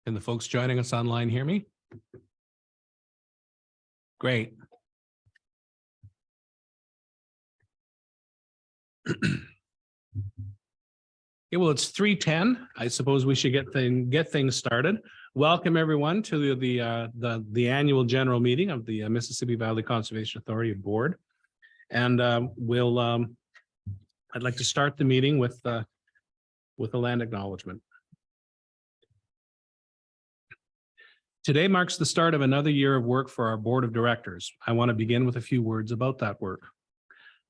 Can the folks joining us online hear me? Great. Okay, well, it's 3:10. I suppose we should get things started. Welcome everyone to the annual general meeting of the Mississippi Valley Conservation Authority Board. And I'd like to start the meeting with a land acknowledgement. Today marks the start of another year of work for our board of directors. I want to begin with a few words about that work.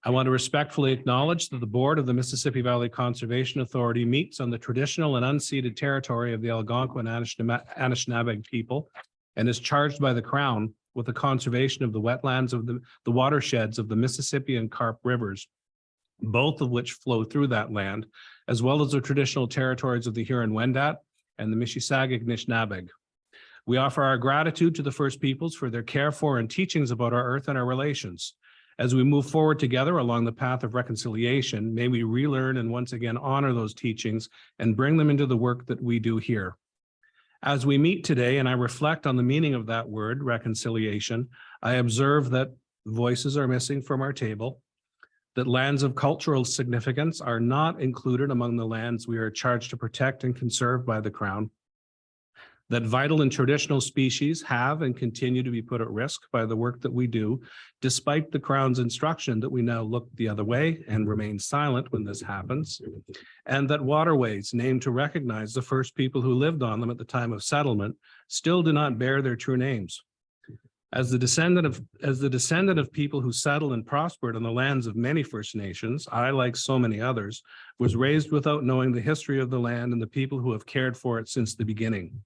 I want to respectfully acknowledge that the board of the Mississippi Valley Conservation Authority meets on the traditional and unceded territory of the Algonquin Anishinaabe people and is charged by the Crown with the conservation of the wetlands of the watersheds of the Mississippi and Carp rivers, both of which flow through that land, as well as the traditional territories of the Huron-Wendat and the Mississauga-Anishinaabe. We offer our gratitude to the First Peoples for their care for and teachings about our earth and our relations. As we move forward together along the path of reconciliation, may we relearn and once again honor those teachings and bring them into the work that we do here. As we meet today and I reflect on the meaning of that word, reconciliation, I observe that voices are missing from our table, that lands of cultural significance are not included among the lands we are charged to protect and conserve by the Crown, that vital and traditional species have and continue to be put at risk by the work that we do, despite the Crown's instruction that we now look the other way and remain silent when this happens, and that waterways named to recognize the first people who lived on them at the time of settlement still do not bear their true names. As the descendant of people who settled and prospered on the lands of many First Nations, I, like so many others, was raised without knowing the history of the land and the people who have cared for it since the beginning.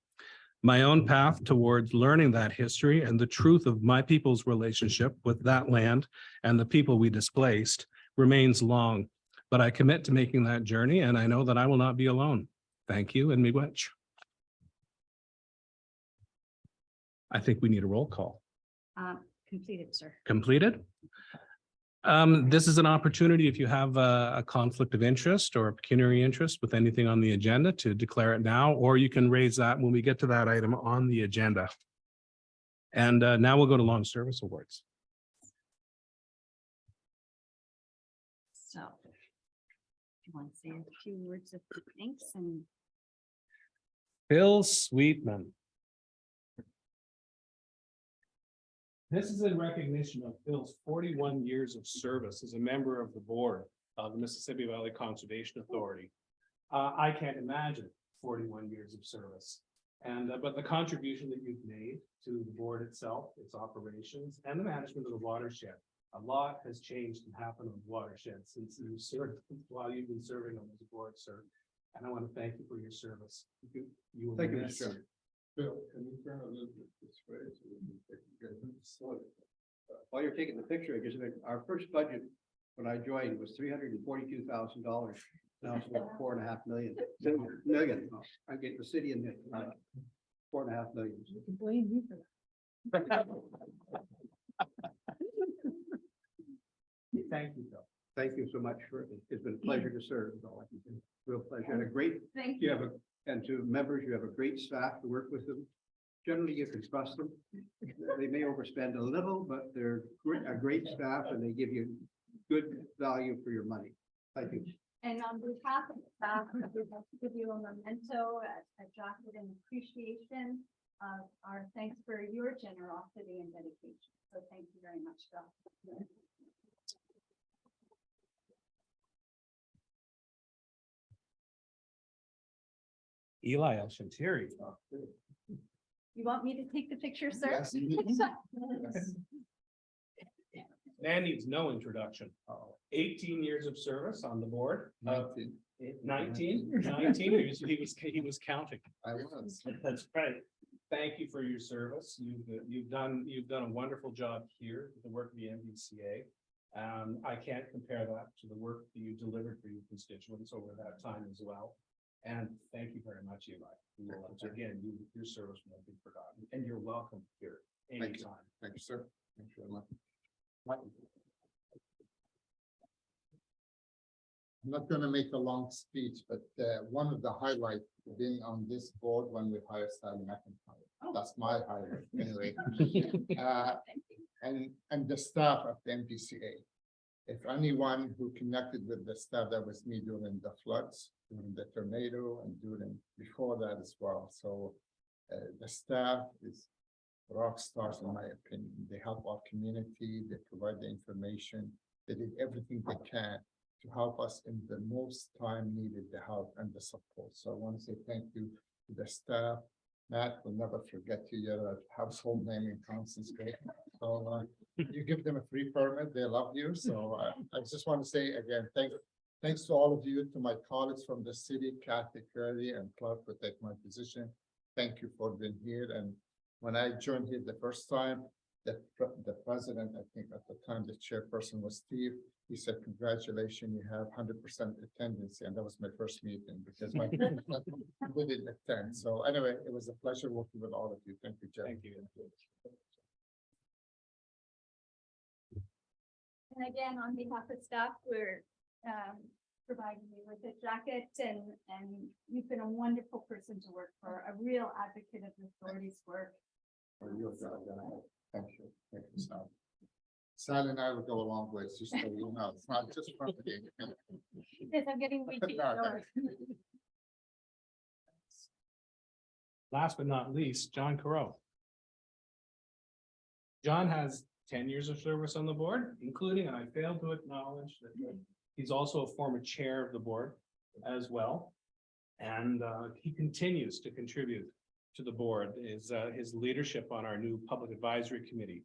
My own path towards learning that history and the truth of my people's relationship with that land and the people we displaced remains long, but I commit to making that journey, and I know that I will not be alone. Thank you, and miigwech. I think we need a roll call. Completed, sir. Completed? This is an opportunity if you have a conflict of interest or a pecuniary interest with anything on the agenda to declare it now, or you can raise that when we get to that item on the agenda. And now we'll go to long service awards. So, if you want to say a few words of thanks and Bill Sweetman. This is in recognition of Phil's 41 years of service as a member of the board of the Mississippi Valley Conservation Authority. I can't imagine 41 years of service, and but the contribution that you've made to the board itself, its operations, and the management of the watershed. A lot has changed and happened on the watershed since you served, while you've been serving on this board, sir. And I want to thank you for your service. You will Thank you, miss. Mr. Chairman. Bill, can you turn a little bit this way so we can take While you're taking the picture, I just our first budget when I joined was $342,000. Now it's about $4.5 million. I'm getting the city in there. 4.5 million. you can blame me for that. Thank you, Phil. Thank you so much for it. It's been a pleasure to serve. Is all I can say. Real pleasure. And a great. Thank You have and to members, you have a great staff to work with them. Generally, you can trust them. They may overspend a little, but they're a great staff and they give you good value for your money. Thank you. And on behalf of the staff, I would like to give you a memento, a jacket in appreciation of our thanks for your generosity and dedication. So thank you very much, Phil. Eli El-Shantiri. You want me to take the picture, sir? Yes. Man needs no introduction. 18 years of service on the board. 19. He was counting. I was. That's right. Thank you for your service. You've done a wonderful job here with the work of the MVCA. I can't compare that to the work that you delivered for your constituents over that time as well. And thank you very much, Eli. Again, your service won't be forgotten, and you're welcome here anytime. Thank you, sir. Thank you very much. I'm not gonna make a long speech, but one of the highlights being on this board when we hire Sally McIntyre. That's my highlight anyway. And the staff of the MVCA. If anyone who connected with the staff, that was me during the floods, during the tornado, and during before that as well. So the staff is rock stars in my opinion. They help our community, they provide the information, they did everything they can to help us in the most time needed the help and the support. So I want to say thank you to the staff. Matt will never forget you. You're a household name in Constance Bay. So you give them a free permit, they love you. So I just want to say again, thanks to all of you, to my colleagues from the city, Kathy Curry and Clark, who take my position. Thank you for being here. And when I joined here the first time, the president, I think at the time, the chairperson was Steve. He said, congratulations, you have 100% attendance. And that was my first meeting because my we didn't attend. So anyway, it was a pleasure working with all of you. Thank you, Jeff. Thank you. And again, on behalf of staff, we're providing you with a jacket and you've been a wonderful person to work for, a real advocate of the authority's work. For your job, thank you. Thank you, Sal. Sal and I will go a long way, just so you know. It's not just from the game. Yes, I'm getting repeat. Last but not least, John Carreau. John has 10 years of service on the board, including, and I failed to acknowledge that he's also a former chair of the board as well. And he continues to contribute to the board, his leadership on our new public advisory committee,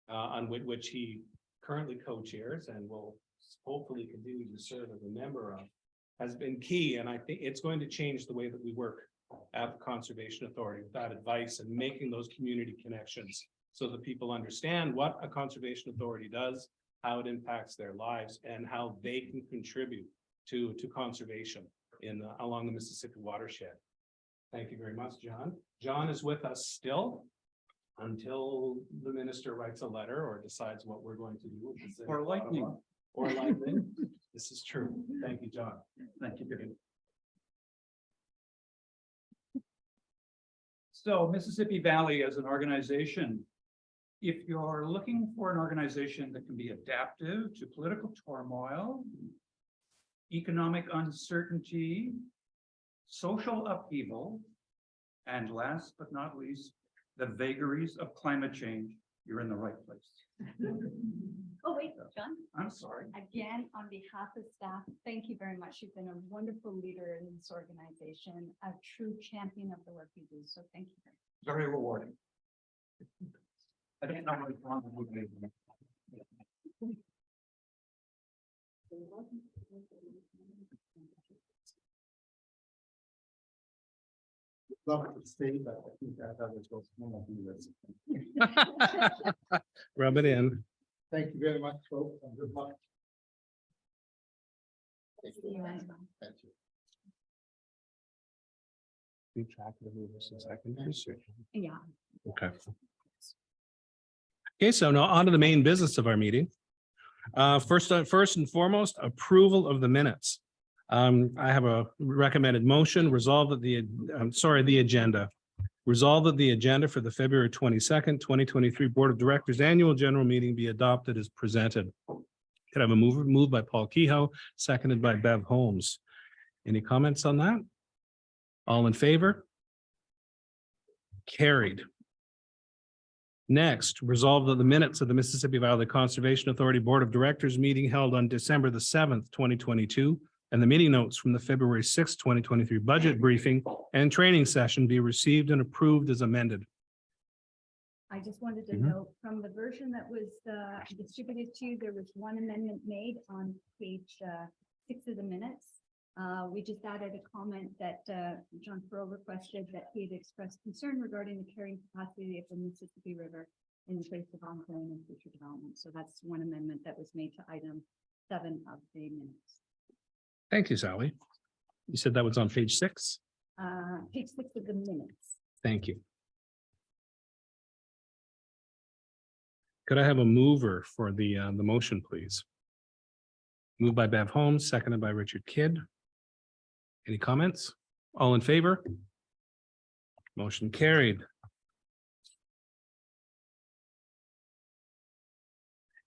on which he currently co-chairs and will hopefully continue to serve as a member of, has been key. And I think it's going to change the way that we work at the Conservation Authority with that advice and making those community connections so that people understand what a conservation authority does, how it impacts their lives, and how they can contribute to conservation along the Mississippi watershed. Thank you very much, John. John is with us still until the minister writes a letter or decides what we're going to do with this. Or lightning. Or lightning. This is true. Thank you, John. Thank you. So Mississippi Valley as an organization, if you're looking for an organization that can be adaptive to political turmoil, economic uncertainty, social upheaval, and last but not least, the vagaries of climate change, you're in the right place. Oh, wait, John, I'm sorry. again, on behalf of staff, thank you very much. You've been a wonderful leader in this organization, a true champion of the work you do. So thank you. Very rewarding. I don't know what's wrong with me. Love to stay, but I think that was supposed to be this. Rub it in. Thank you very much, folks, and good luck. Thank See you, you. Angela. Thank you. Keep track of the movers since I can. Yeah. Okay. Okay, so now on to the main business of our meeting. First and foremost, approval of the minutes. I have a recommended motion, the agenda. Resolve that the agenda for the February 22nd, 2023 Board of Directors Annual General Meeting be adopted as presented. Could I have a moved by Paul Kehoe, seconded by Bev Holmes. Any comments on that? All in favor? Carried. Next, resolve that the minutes of the Mississippi Valley Conservation Authority Board of Directors meeting held on December the 7th, 2022, and the meeting notes from the February 6th, 2023 budget briefing and training session be received and approved as amended. I just wanted to Mhm. note from the version that was distributed to you, there was one amendment made on page 6 of the minutes. We just added a comment that John Farrell requested that he had expressed concern regarding the carrying capacity of the Mississippi River in the face of ongoing and future development. So that's one amendment that was made to item 7 of the minutes. Thank you, Sally. You said that was on page 6? Page 6 of the minutes. Thank you. Could I have a mover for the motion, please? Moved by Bev Holmes, seconded by Richard Kidd. Any comments? All in favor? Motion carried.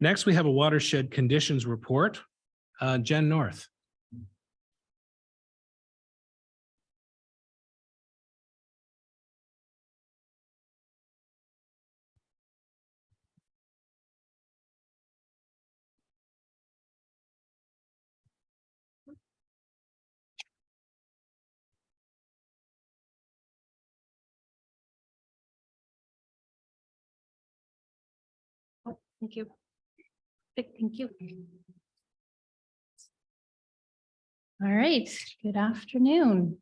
Next, we have a watershed conditions report. Jen North. Thank you. Thank you. All right, good afternoon.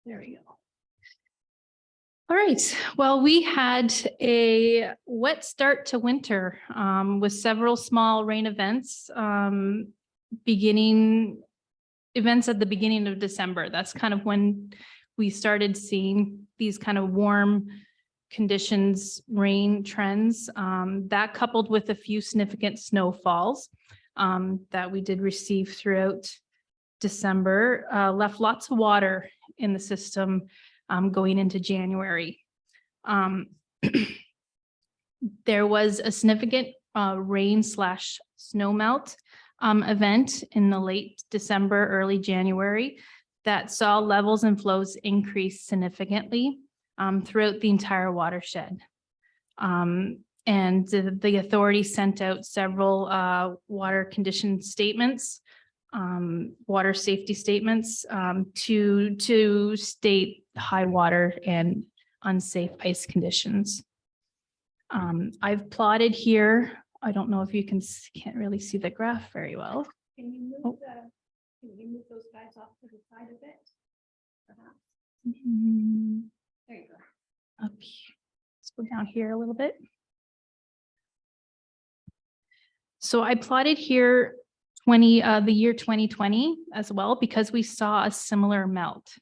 There we go. All right, well, we had a wet start to winter with several small rain events events at the beginning of December. That's kind of when we started seeing these kind of warm conditions, rain trends, that coupled with a few significant snowfalls that we did receive throughout December, left lots of water in the system going into January. There was a significant rain/snow melt event in the late December, early January that saw levels and flows increase significantly throughout the entire watershed. And the authority sent out several water condition statements, water safety statements to state high water and unsafe ice conditions. I've plotted here. I don't know if you can't really see the graph very well. Can you move those guys off to the side a bit? Perhaps. There you go. Up here. Let's go down here a little bit. So I plotted here the year 2020 as well, because we saw a similar melt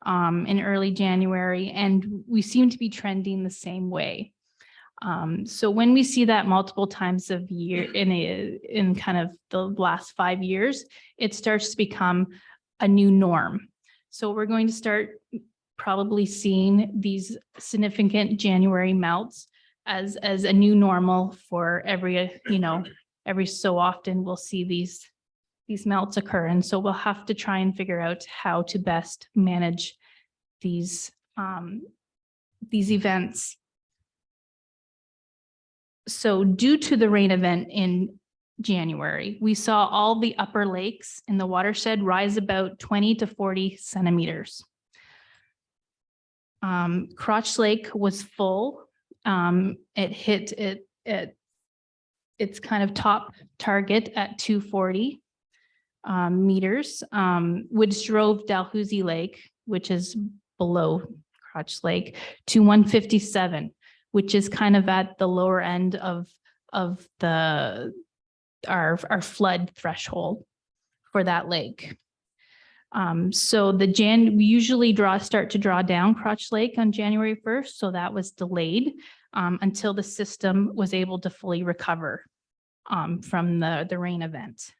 in early January, and we seem to be trending the same way. So when we see that multiple times of year in kind of the last 5 years, it starts to become a new norm. So we're going to start probably seeing these significant January melts as a new normal for every so often we'll see these melts occur. And so we'll have to try and figure out how to best manage these events. So due to the rain event in January, we saw all the upper lakes in the watershed rise about 20 to 40 centimeters. Crotch Lake was full. It hit it at its kind of top target at 240 meters, which drove Dalhousie Lake, which is below Crotch Lake, to 157. Which is kind of at the lower end of our flood threshold for that lake. So we usually start to draw down Crotch Lake on January 1st. So that was delayed until the system was able to fully recover from the rain event.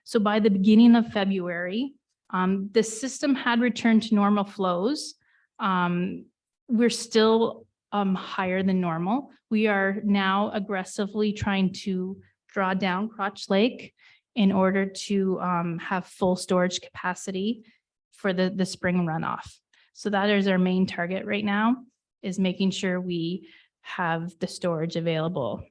So by the beginning of February, the system had returned to normal flows. We're still higher than normal. We are now aggressively trying to draw down Crotch Lake in order to have full storage capacity for the spring runoff. So that is our main target right now, is making sure we have the storage available.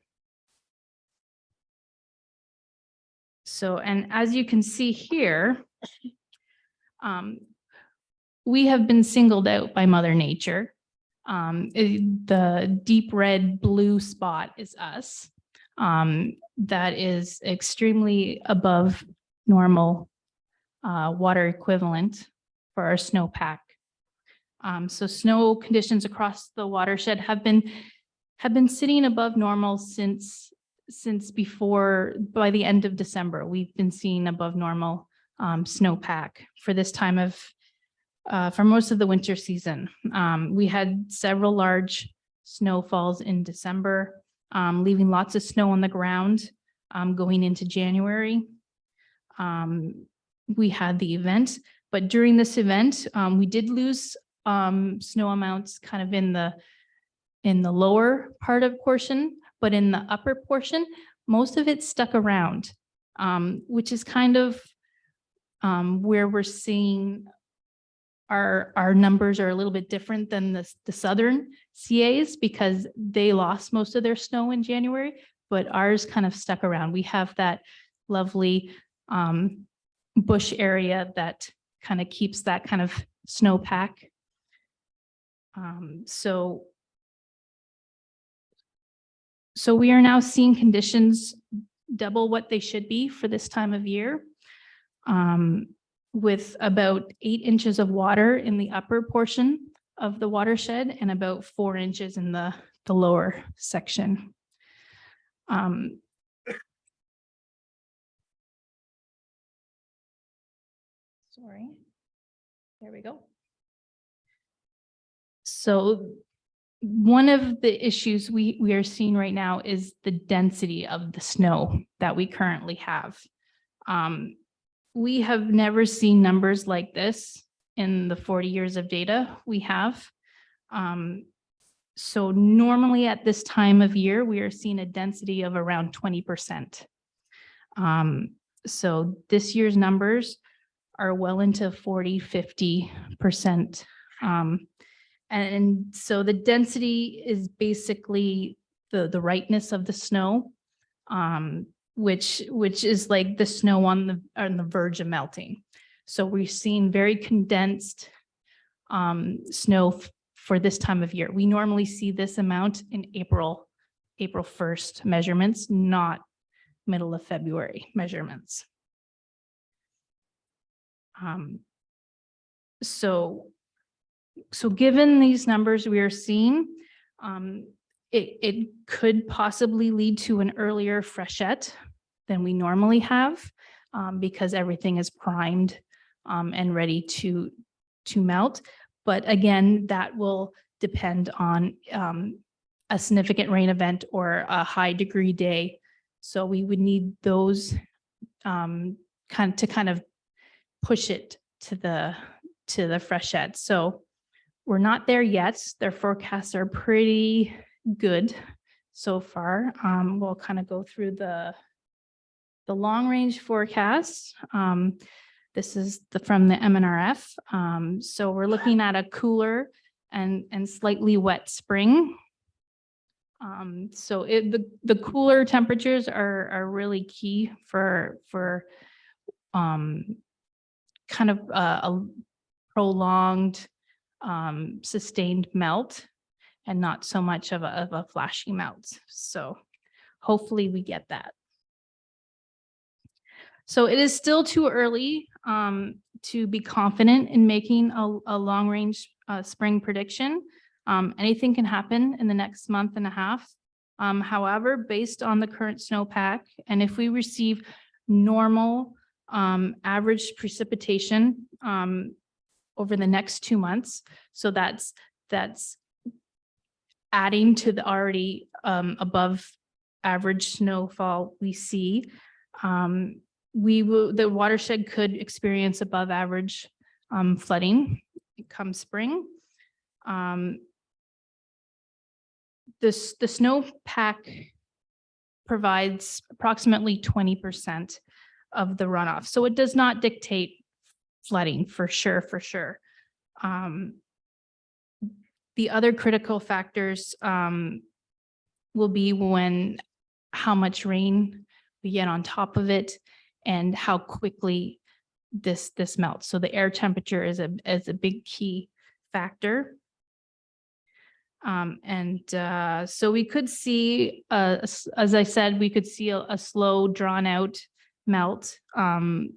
So, and as you can see here, we have been singled out by Mother Nature. The deep red blue spot is us. That is extremely above normal water equivalent for our snowpack. So snow conditions across the watershed have been sitting above normal since before, by the end of December. We've been seeing above normal snowpack for this time of for most of the winter season. We had several large snow falls in December, leaving lots of snow on the ground going into January. We had the event, but during this event, we did lose snow amounts kind of in the lower part of portion, but in the upper portion, most of it stuck around, which is kind of where we're seeing our numbers are a little bit different than the southern CAs because they lost most of their snow in January, but ours kind of stuck around. We have that lovely bush area that kind of keeps that kind of snowpack. So we are now seeing conditions double what they should be for this time of year, with about 8 inches of water in the upper portion of the watershed and about 4 inches in the lower section. Sorry, there we go. So one of the issues we are seeing right now is the density of the snow that we currently have. We have never seen numbers like this in the 40 years of data we have. So normally at this time of year, we are seeing a density of around 20%. So this year's numbers are well into 40, 50%. And so the density is basically the rightness of the snow, which is like the snow on the verge of melting. So we've seen very condensed snow for this time of year. We normally see this amount in April 1st measurements, not middle of February measurements. So given these numbers we are seeing, it could possibly lead to an earlier freshet than we normally have, because everything is primed and ready to melt. But again, that will depend on a significant rain event or a high degree day. So we would need those kind of push it to the freshet. So we're not there yet. Their forecasts are pretty good so far. We'll kind of go through the long range forecast. This is from the MNRF. So we're looking at a cooler and slightly wet spring. So the cooler temperatures are really key for kind of a prolonged sustained melt and not so much of a flashy melt. So hopefully we get that. So it is still too early to be confident in making a long range spring prediction. Anything can happen in the next month and a half. However, based on the current snowpack, and if we receive normal average precipitation over the next 2 months, so that's adding to the already above average snowfall we see, the watershed could experience above average flooding come spring. The snowpack provides approximately 20% of the runoff. So it does not dictate flooding for sure. The other critical factors will be how much rain we get on top of it and how quickly this melts. So the air temperature is a big key factor. So we could see, as I said, we could see a slow, drawn out melt, and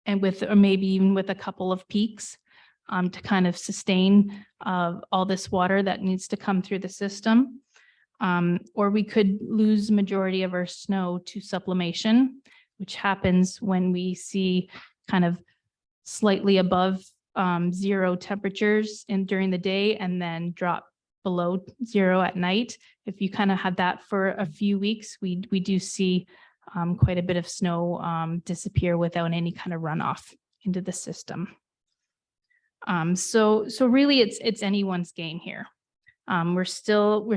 or maybe even with a couple of peaks to kind of sustain all this water that needs to come through the system. Or we could lose majority of our snow to sublimation, which happens when we see kind of slightly above 0 temperatures during the day and then drop below 0 at night. If you kind of had that for a few weeks, we do see quite a bit of snow disappear without any kind of runoff into the system. So really it's anyone's game here. We're still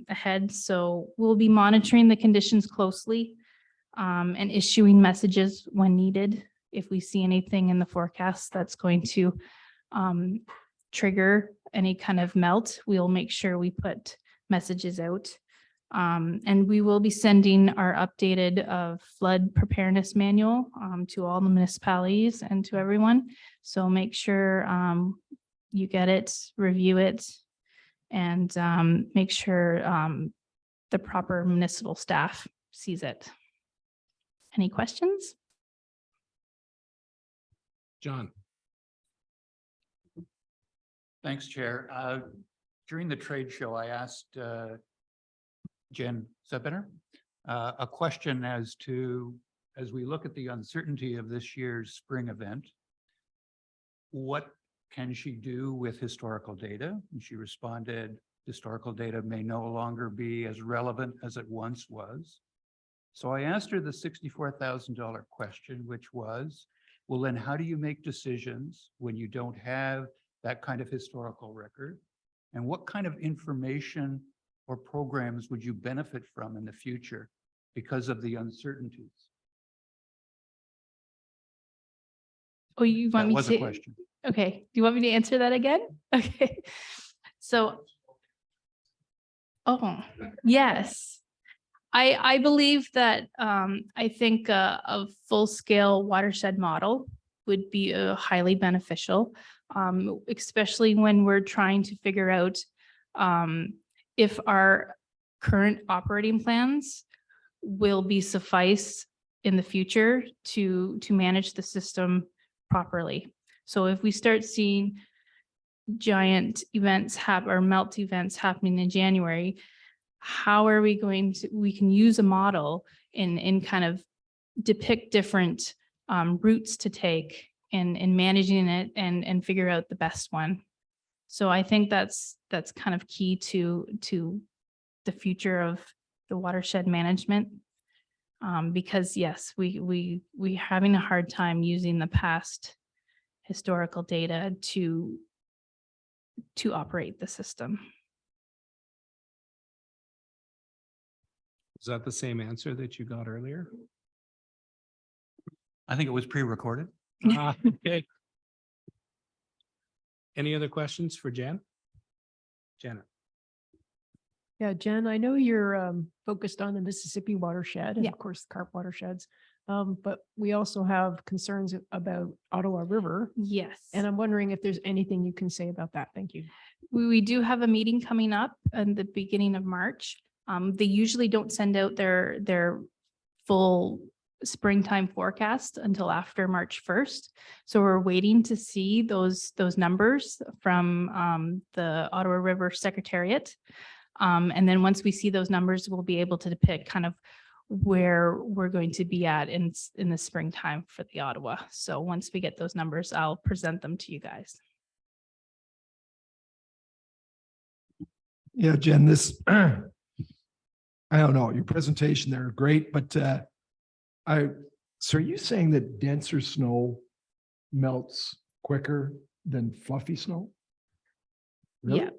ahead, so we'll be monitoring the conditions closely and issuing messages when needed. If we see anything in the forecast that's going to trigger any kind of melt, we'll make sure we put messages out. And we will be sending our updated flood preparedness manual to all the municipalities and to everyone. So make sure you get it, review it, and make sure the proper municipal staff sees it. Any questions? John. Thanks, Chair. During the trade show, I asked Jen Sebener a question as to, as we look at the uncertainty of this year's spring event, what can she do with historical data? And she responded, historical data may no longer be as relevant as it once was. So I asked her the $64,000 question, which was, well, then how do you make decisions when you don't have that kind of historical record? And what kind of information or programs would you benefit from in the future because of the uncertainties? Oh, you want That me was to? a question. Okay, do you want me to answer that again? Okay, so. Oh, yes. I believe that I think a full-scale watershed model would be highly beneficial, especially when we're trying to figure out if our current operating plans will be suffice in the future to manage the system properly. So if we start seeing giant events or melt events happening in January, how are we going to, we can use a model in kind of depict different routes to take in managing it and figure out the best one. So I think that's kind of key to the future of the watershed management. Because yes, we having a hard time using the past historical data to operate the system. Is that the same answer that you got earlier? I think it was pre-recorded. Okay. Any other questions for Jan? Janet. Yeah, Jen, I know you're focused on the Mississippi watershed and Yeah. of course carp watersheds. But we also have concerns about Ottawa River. Yes. And I'm wondering if there's anything you can say about that. Thank you. We do have a meeting coming up in the beginning of March. They usually don't send out their full springtime forecast until after March 1st. So we're waiting to see those numbers from the Ottawa River Secretariat. And then once we see those numbers, we'll be able to depict kind of where we're going to be at in the springtime for the Ottawa. So once we get those numbers, I'll present them to you guys. Yeah, Jen, this, I don't know, your presentation there, great, but so are you saying that denser snow melts quicker than fluffy snow? Really? Yeah.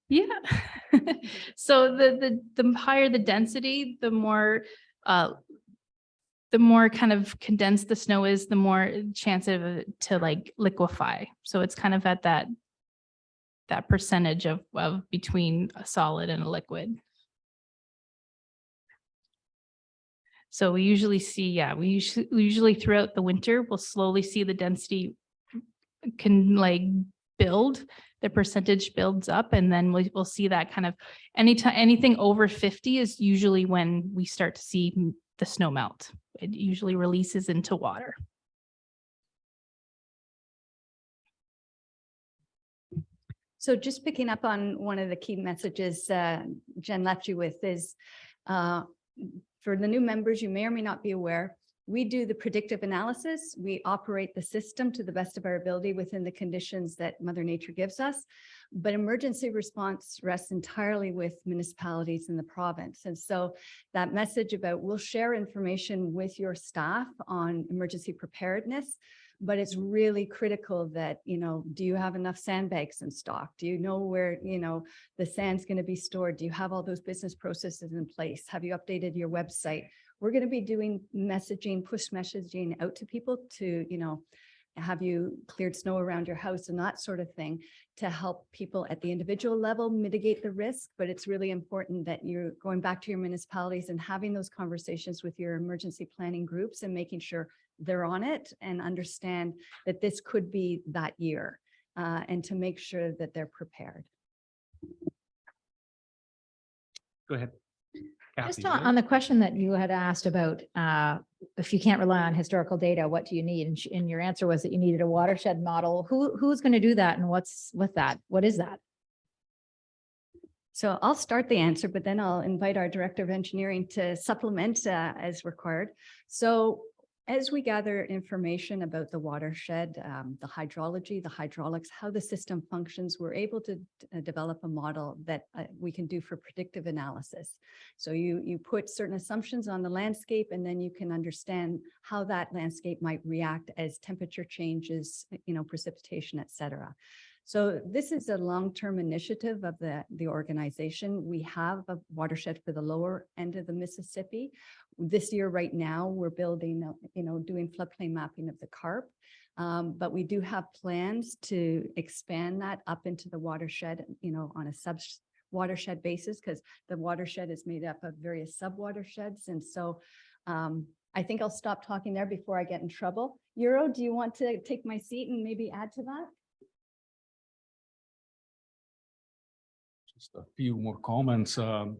Yeah. So the higher the density, the more kind of condensed the snow is, the more chance of it to like liquefy. So it's kind of at that percentage of between a solid and a liquid. So we usually see, yeah, we usually throughout the winter, we'll slowly see the density can like build, the percentage builds up, and then we'll see that kind of anything over 50 is usually when we start to see the snow melt. It usually releases into water. So just picking up on one of the key messages Jen left you with is for the new members, you may or may not be aware, we do the predictive analysis. We operate the system to the best of our ability within the conditions that Mother Nature gives us. But emergency response rests entirely with municipalities in the province. And so that message about we'll share information with your staff on emergency preparedness, but it's really critical that, do you have enough sandbags in stock? Do you know where, the sand's going to be stored? Do you have all those business processes in place? Have you updated your website? We're going to be doing messaging, push messaging out to people to, have you cleared snow around your house and that sort of thing to help people at the individual level mitigate the risk. But it's really important that you're going back to your municipalities and having those conversations with your emergency planning groups and making sure they're on it and understand that this could be that year, and to make sure that they're prepared. Go ahead. Just Kathy, on the question that you had asked about, if you can't rely on historical data, what do you need? And your answer was that you needed a watershed model. Who's going to do that? And what's with that? What is that? So I'll start the answer, but then I'll invite our Director of Engineering to supplement as required. So as we gather information about the watershed, the hydrology, the hydraulics, how the system functions, we're able to develop a model that we can do for predictive analysis. So you put certain assumptions on the landscape, and then you can understand how that landscape might react as temperature changes, precipitation, et cetera. So this is a long-term initiative of the organization. We have a watershed for the lower end of the Mississippi. This year, right now, we're building, doing floodplain mapping of the Carp. But we do have plans to expand that up into the watershed, on a sub-watershed basis, because the watershed is made up of various sub-watersheds. And so I think I'll stop talking there before I get in trouble. Euro, do you want to take my seat and maybe add to that? Just a few more comments. The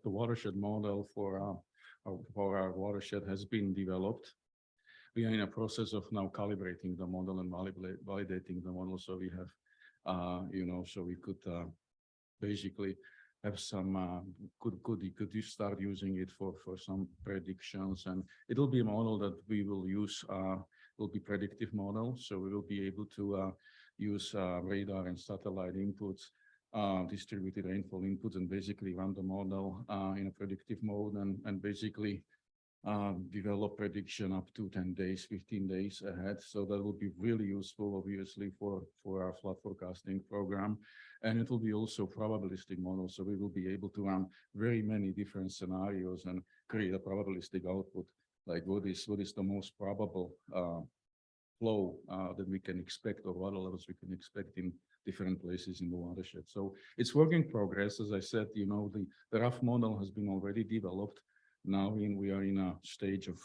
watershed model for our watershed has been developed. We are in a process of now calibrating the model and validating the model. So we have, so we could basically have some, could you start using it for some predictions, and it'll be a model that we will use, will be predictive model. So we will be able to use radar and satellite inputs, distributed rainfall inputs, and basically run the model in a predictive mode and basically develop prediction up to 10 days, 15 days ahead. So that will be really useful, obviously, for our flood forecasting program. And it will be also probabilistic model. So we will be able to run very many different scenarios and create a probabilistic output, like what is the most probable flow that we can expect, or water levels we can expect in different places in the watershed. So it's work in progress. As I said, the rough model has been already developed. Now we are in a stage of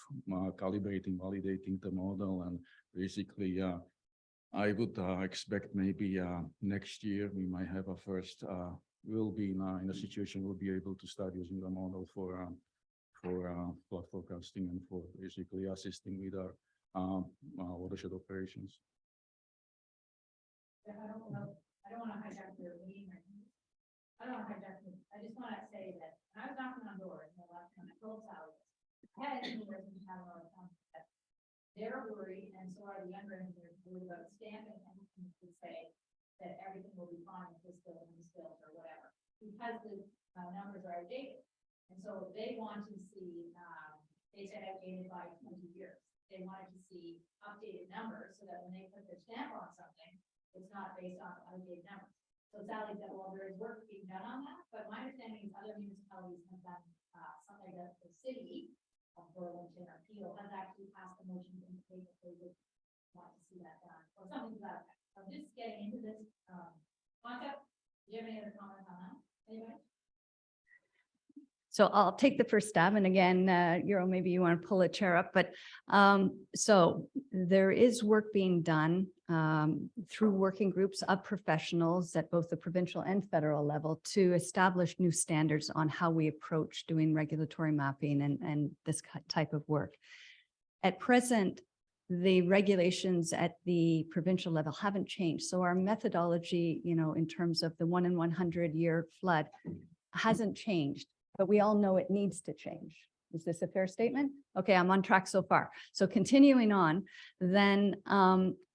calibrating, validating the model, and basically I would expect maybe next year we might have a first, we'll be in a situation we'll be able to start using the model for flood forecasting and for basically assisting with our watershed operations. I don't want to hijack your meeting. I don't want to hijack it. I just want to say that when I was knocking on doors the last time, I told Sally, I had engineers in town all the time that they're worried, and so are the younger engineers worried about stamping and to say that everything will be fine if this building is built or whatever, because the numbers are outdated. And so they want to see, they said outdated by 20 years. They wanted to see updated numbers so that when they put their stamp on something, it's not based on outdated numbers. So Sally said, well, there is work being done on that, but my understanding is other municipalities have done something that the city of Burlington or Peel has actually passed a motion to indicate that they would want to see that done, or something to that effect. So I'm just getting into this concept. Do you have any other comments on that? Anybody? So I'll take the first stab. And again, Euro, maybe you want to pull a chair up, but so there is work being done through working groups of professionals at both the provincial and federal level to establish new standards on how we approach doing regulatory mapping and this type of work. At present, the regulations at the provincial level haven't changed. So our methodology, in terms of the 1 in 100 year flood hasn't changed. But we all know it needs to change. Is this a fair statement? Okay, I'm on track so far. So continuing on, then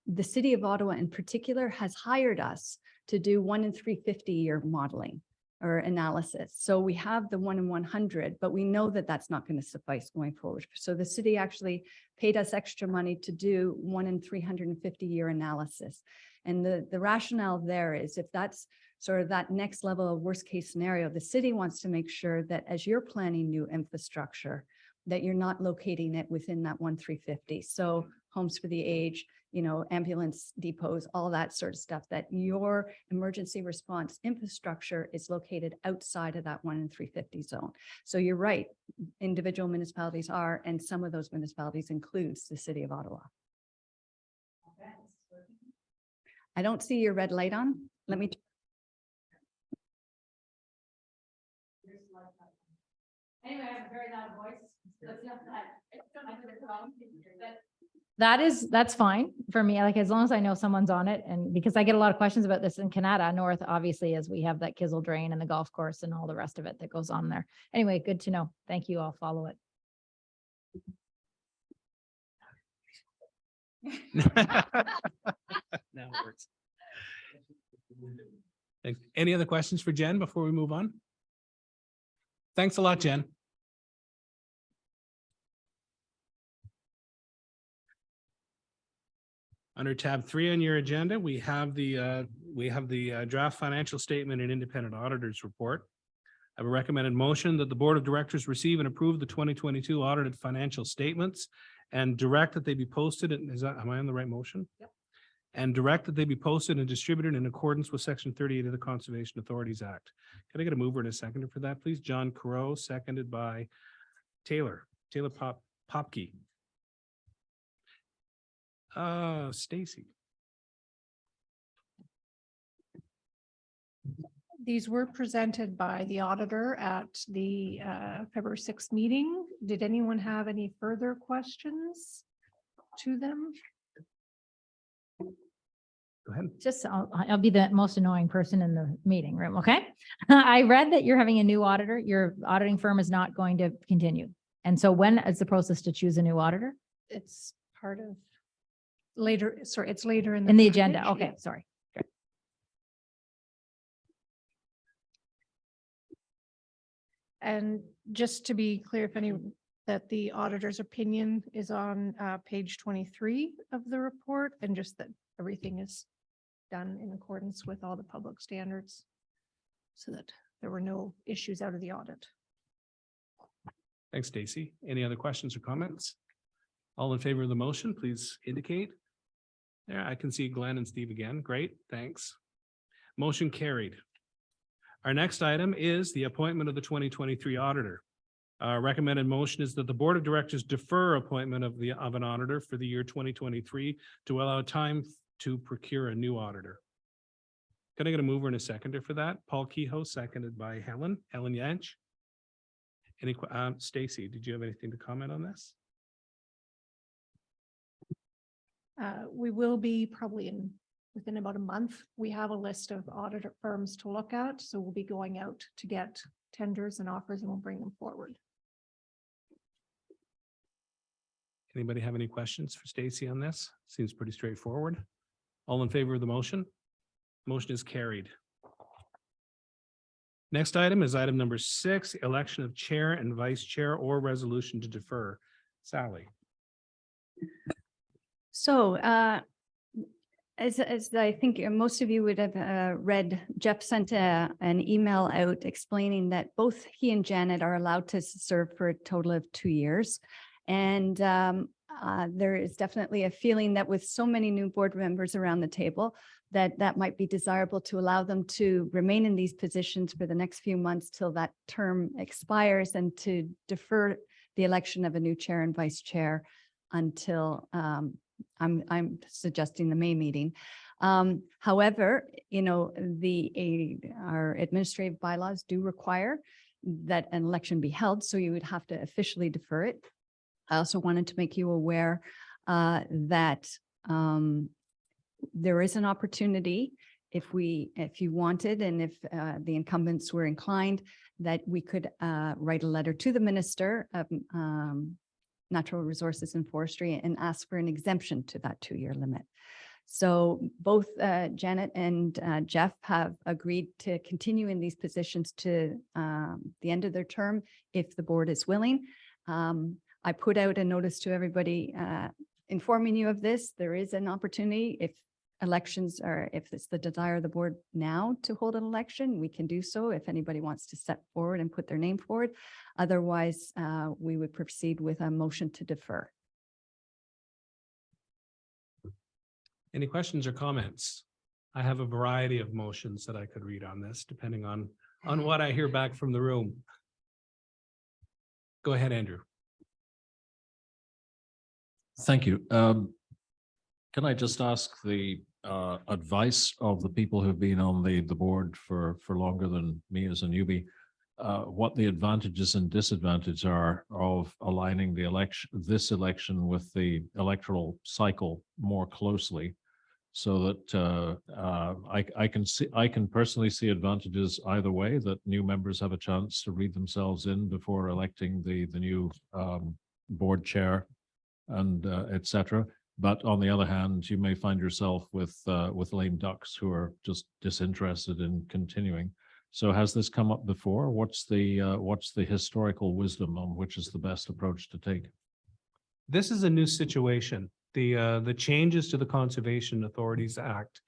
the city of Ottawa in particular has hired us to do 1 in 350-year modeling or analysis. So we have the 1 in 100, but we know that that's not going to suffice going forward. So the city actually paid us extra money to do 1 in 350-year analysis. And the rationale there is if that's sort of that next level of worst case scenario, the city wants to make sure that as you're planning new infrastructure, that you're not locating it within that 1-350. So homes for the aged, ambulance depots, all that sort of stuff, that your emergency response infrastructure is located outside of that 1 in 350 zone. So you're right, individual municipalities are, and some of those municipalities includes the city of Ottawa. I don't see your red light on. Let me. Anyway, I have a very loud voice. That's fine for me. Like, as long as I know someone's on it, and because I get a lot of questions about this in Canada North, obviously, as we have that Kizzle Drain and the golf course and all the rest of it that goes on there. Anyway, good to know. Thank you. I'll follow it. Now it works. Thanks. Any other questions for Jen before we move on? Thanks a lot, Jen. Under tab 3 on your agenda, we have the draft financial statement and independent auditors report. I have a recommended motion that the Board of Directors receive and approve the 2022 audited financial statements and direct that they be posted. Am I on the right motion? Yep. And direct that they be posted and distributed in accordance with Section 38 of the Conservation Authorities Act. Can I get a mover and a seconder for that, please? John Carreau, seconded by Taylor Popke. Stacy. These were presented by the auditor at the February 6th meeting. Did anyone have any further questions to them? Go ahead. Just, I'll be the most annoying person in the meeting room, okay? I read that you're having a new auditor. Your auditing firm is not going to continue. And so when is the process to choose a new auditor? It's part of later, sorry, it's later in In the package. agenda, okay, Yeah. sorry. And just to be clear, if any, that the auditor's opinion is on page 23 of the report, and just that everything is done in accordance with all the public standards so that there were no issues out of the audit. Thanks, Stacy. Any other questions or comments? All in favor of the motion, please indicate. There, I can see Glenn and Steve again. Great, thanks. Motion carried. Our next item is the appointment of the 2023 auditor. Our recommended motion is that the Board of Directors defer appointment of an auditor for the year 2023 to allow time to procure a new auditor. Can I get a mover and a seconder for that? Paul Kehoe, seconded by Helen Yanch. Stacy, did you have anything to comment on this? We will be probably within about a month. We have a list of auditor firms to look at, so we'll be going out to get tenders and offers, and we'll bring them forward. Anybody have any questions for Stacy on this? Seems pretty straightforward. All in favor of the motion? Motion is carried. Next item is item number 6, election of chair and vice chair or resolution to defer. Sally. So as I think most of you would have read, Jeff sent an email out explaining that both he and Janet are allowed to serve for a total of 2 years. And there is definitely a feeling that with so many new board members around the table, that might be desirable to allow them to remain in these positions for the next few months till that term expires, and to defer the election of a new chair and vice chair until I'm suggesting the May meeting. However, our administrative bylaws do require that an election be held, so you would have to officially defer it. I also wanted to make you aware that there is an opportunity if you wanted, and if the incumbents were inclined, that we could write a letter to the Minister of Natural Resources and Forestry and ask for an exemption to that 2-year limit. So both Janet and Jeff have agreed to continue in these positions to the end of their term if the board is willing. I put out a notice to everybody informing you of this. There is an opportunity if elections are, if it's the desire of the board now to hold an election, we can do so if anybody wants to step forward and put their name forward. Otherwise, we would proceed with a motion to defer. Any questions or comments? I have a variety of motions that I could read on this, depending on what I hear back from the room. Go ahead, Andrew. Thank you. Can I just ask the advice of the people who've been on the board for longer than me as a newbie, what the advantages and disadvantages are of aligning the this election with the electoral cycle more closely, so that I can personally see advantages either way, that new members have a chance to read themselves in before electing the new board chair and et cetera. But on the other hand, you may find yourself with lame ducks who are just disinterested in continuing. So has this come up before? What's the historical wisdom on which is the best approach to take? This is a new situation. The changes to the Conservation Authorities Act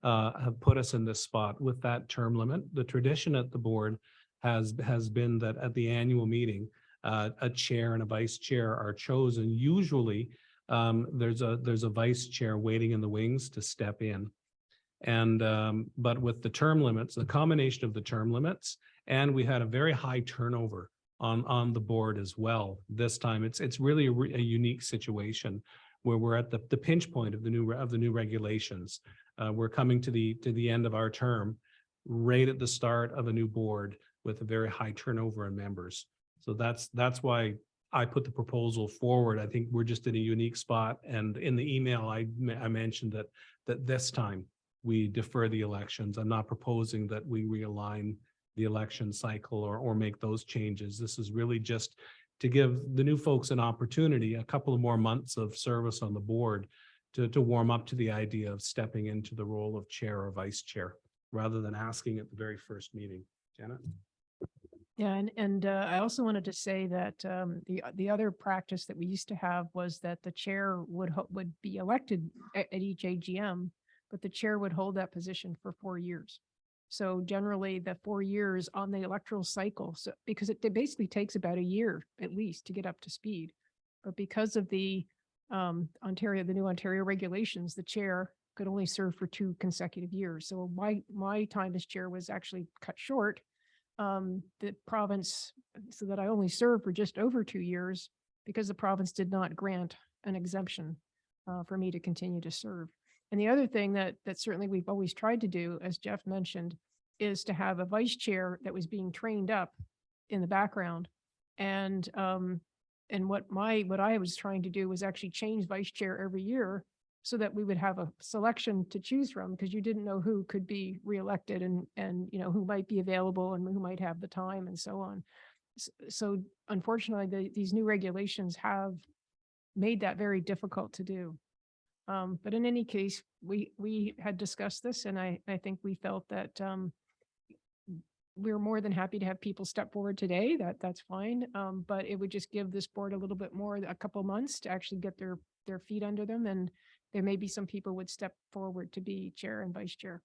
have put us in this spot with that term limit. The tradition at the board has been that at the annual meeting, a chair and a vice chair are chosen. Usually, there's a vice chair waiting in the wings to step in. And but with the term limits, the combination of the term limits, and we had a very high turnover on the board as well. This time, it's really a unique situation where we're at the pinch point of the new regulations. We're coming to the end of our term, right at the start of a new board with a very high turnover in members. So that's why I put the proposal forward. I think we're just in a unique spot. And in the email, I mentioned that this time we defer the elections. I'm not proposing that we realign the election cycle or make those changes. This is really just to give the new folks an opportunity, a couple of more months of service on the board to warm up to the idea of stepping into the role of chair or vice chair, rather than asking at the very first meeting. Janet? Yeah, and I also wanted to say that the other practice that we used to have was that the chair would be elected at each AGM, but the chair would hold that position for 4 years. So generally, the 4 years on the electoral cycle, so because it basically takes about a year at least to get up to speed, but because of the new Ontario regulations, the chair could only serve for 2 consecutive years. So my time as chair was actually cut short. The province, so that I only served for just over 2 years because the province did not grant an exemption for me to continue to serve. And the other thing that certainly we've always tried to do, as Jeff mentioned, is to have a vice chair that was being trained up in the background. And what I was trying to do was actually change vice chair every year so that we would have a selection to choose from, because you didn't know who could be reelected and who might be available and who might have the time and so on. So unfortunately, these new regulations have made that very difficult to do. But in any case, we had discussed this, and I think we felt that we're more than happy to have people step forward today. That's fine. But it would just give this board a little bit more, a couple months to actually get their feet under them, and there may be some people would step forward to be chair and vice chair.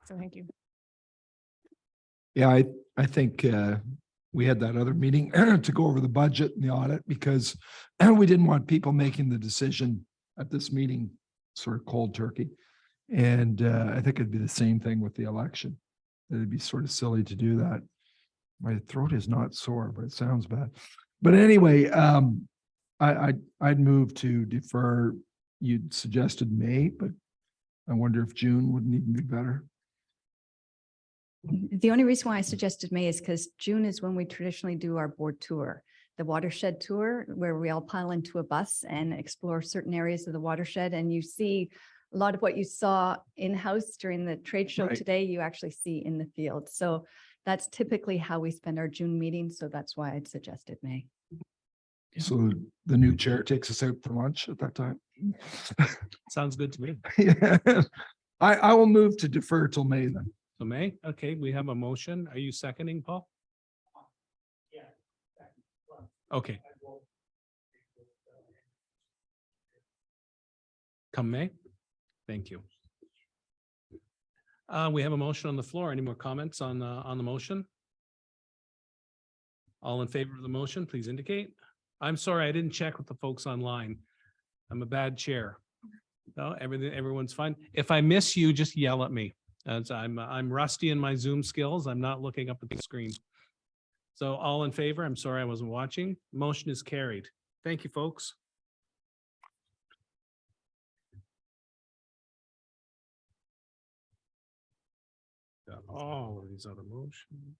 So thank you. Yeah, I think we had that other meeting to go over the budget and the audit, because we didn't want people making the decision at this meeting sort of cold turkey. And I think it'd be the same thing with the election. It'd be sort of silly to do that. My throat is not sore, but it sounds bad. But anyway, I'd move to defer. You'd suggested May, but I wonder if June wouldn't even be better. The only reason why I suggested May is because June is when we traditionally do our board tour, the watershed tour, where we all pile into a bus and explore certain areas of the watershed. And you see a lot of what you saw in-house during the trade show Right. today, you actually see in the field. So that's typically how we spend our June meetings. So that's why I'd suggested May. So the new chair takes us out for lunch at that time. Sounds good to me. Yeah. I will move to defer till May then. So May, okay, we have a motion. Are you seconding, Paul? Okay. Come May. Thank you. We have a motion on the floor. Any more comments on the motion? All in favor of the motion, please indicate. I'm sorry, I didn't check with the folks online. I'm a bad chair. No, everyone's fine. If I miss you, just yell at me. As I'm rusty in my Zoom skills. I'm not looking up at the screen. So all in favor? I'm sorry, I wasn't watching. Motion is carried. Thank you, folks. Got all of these other motions.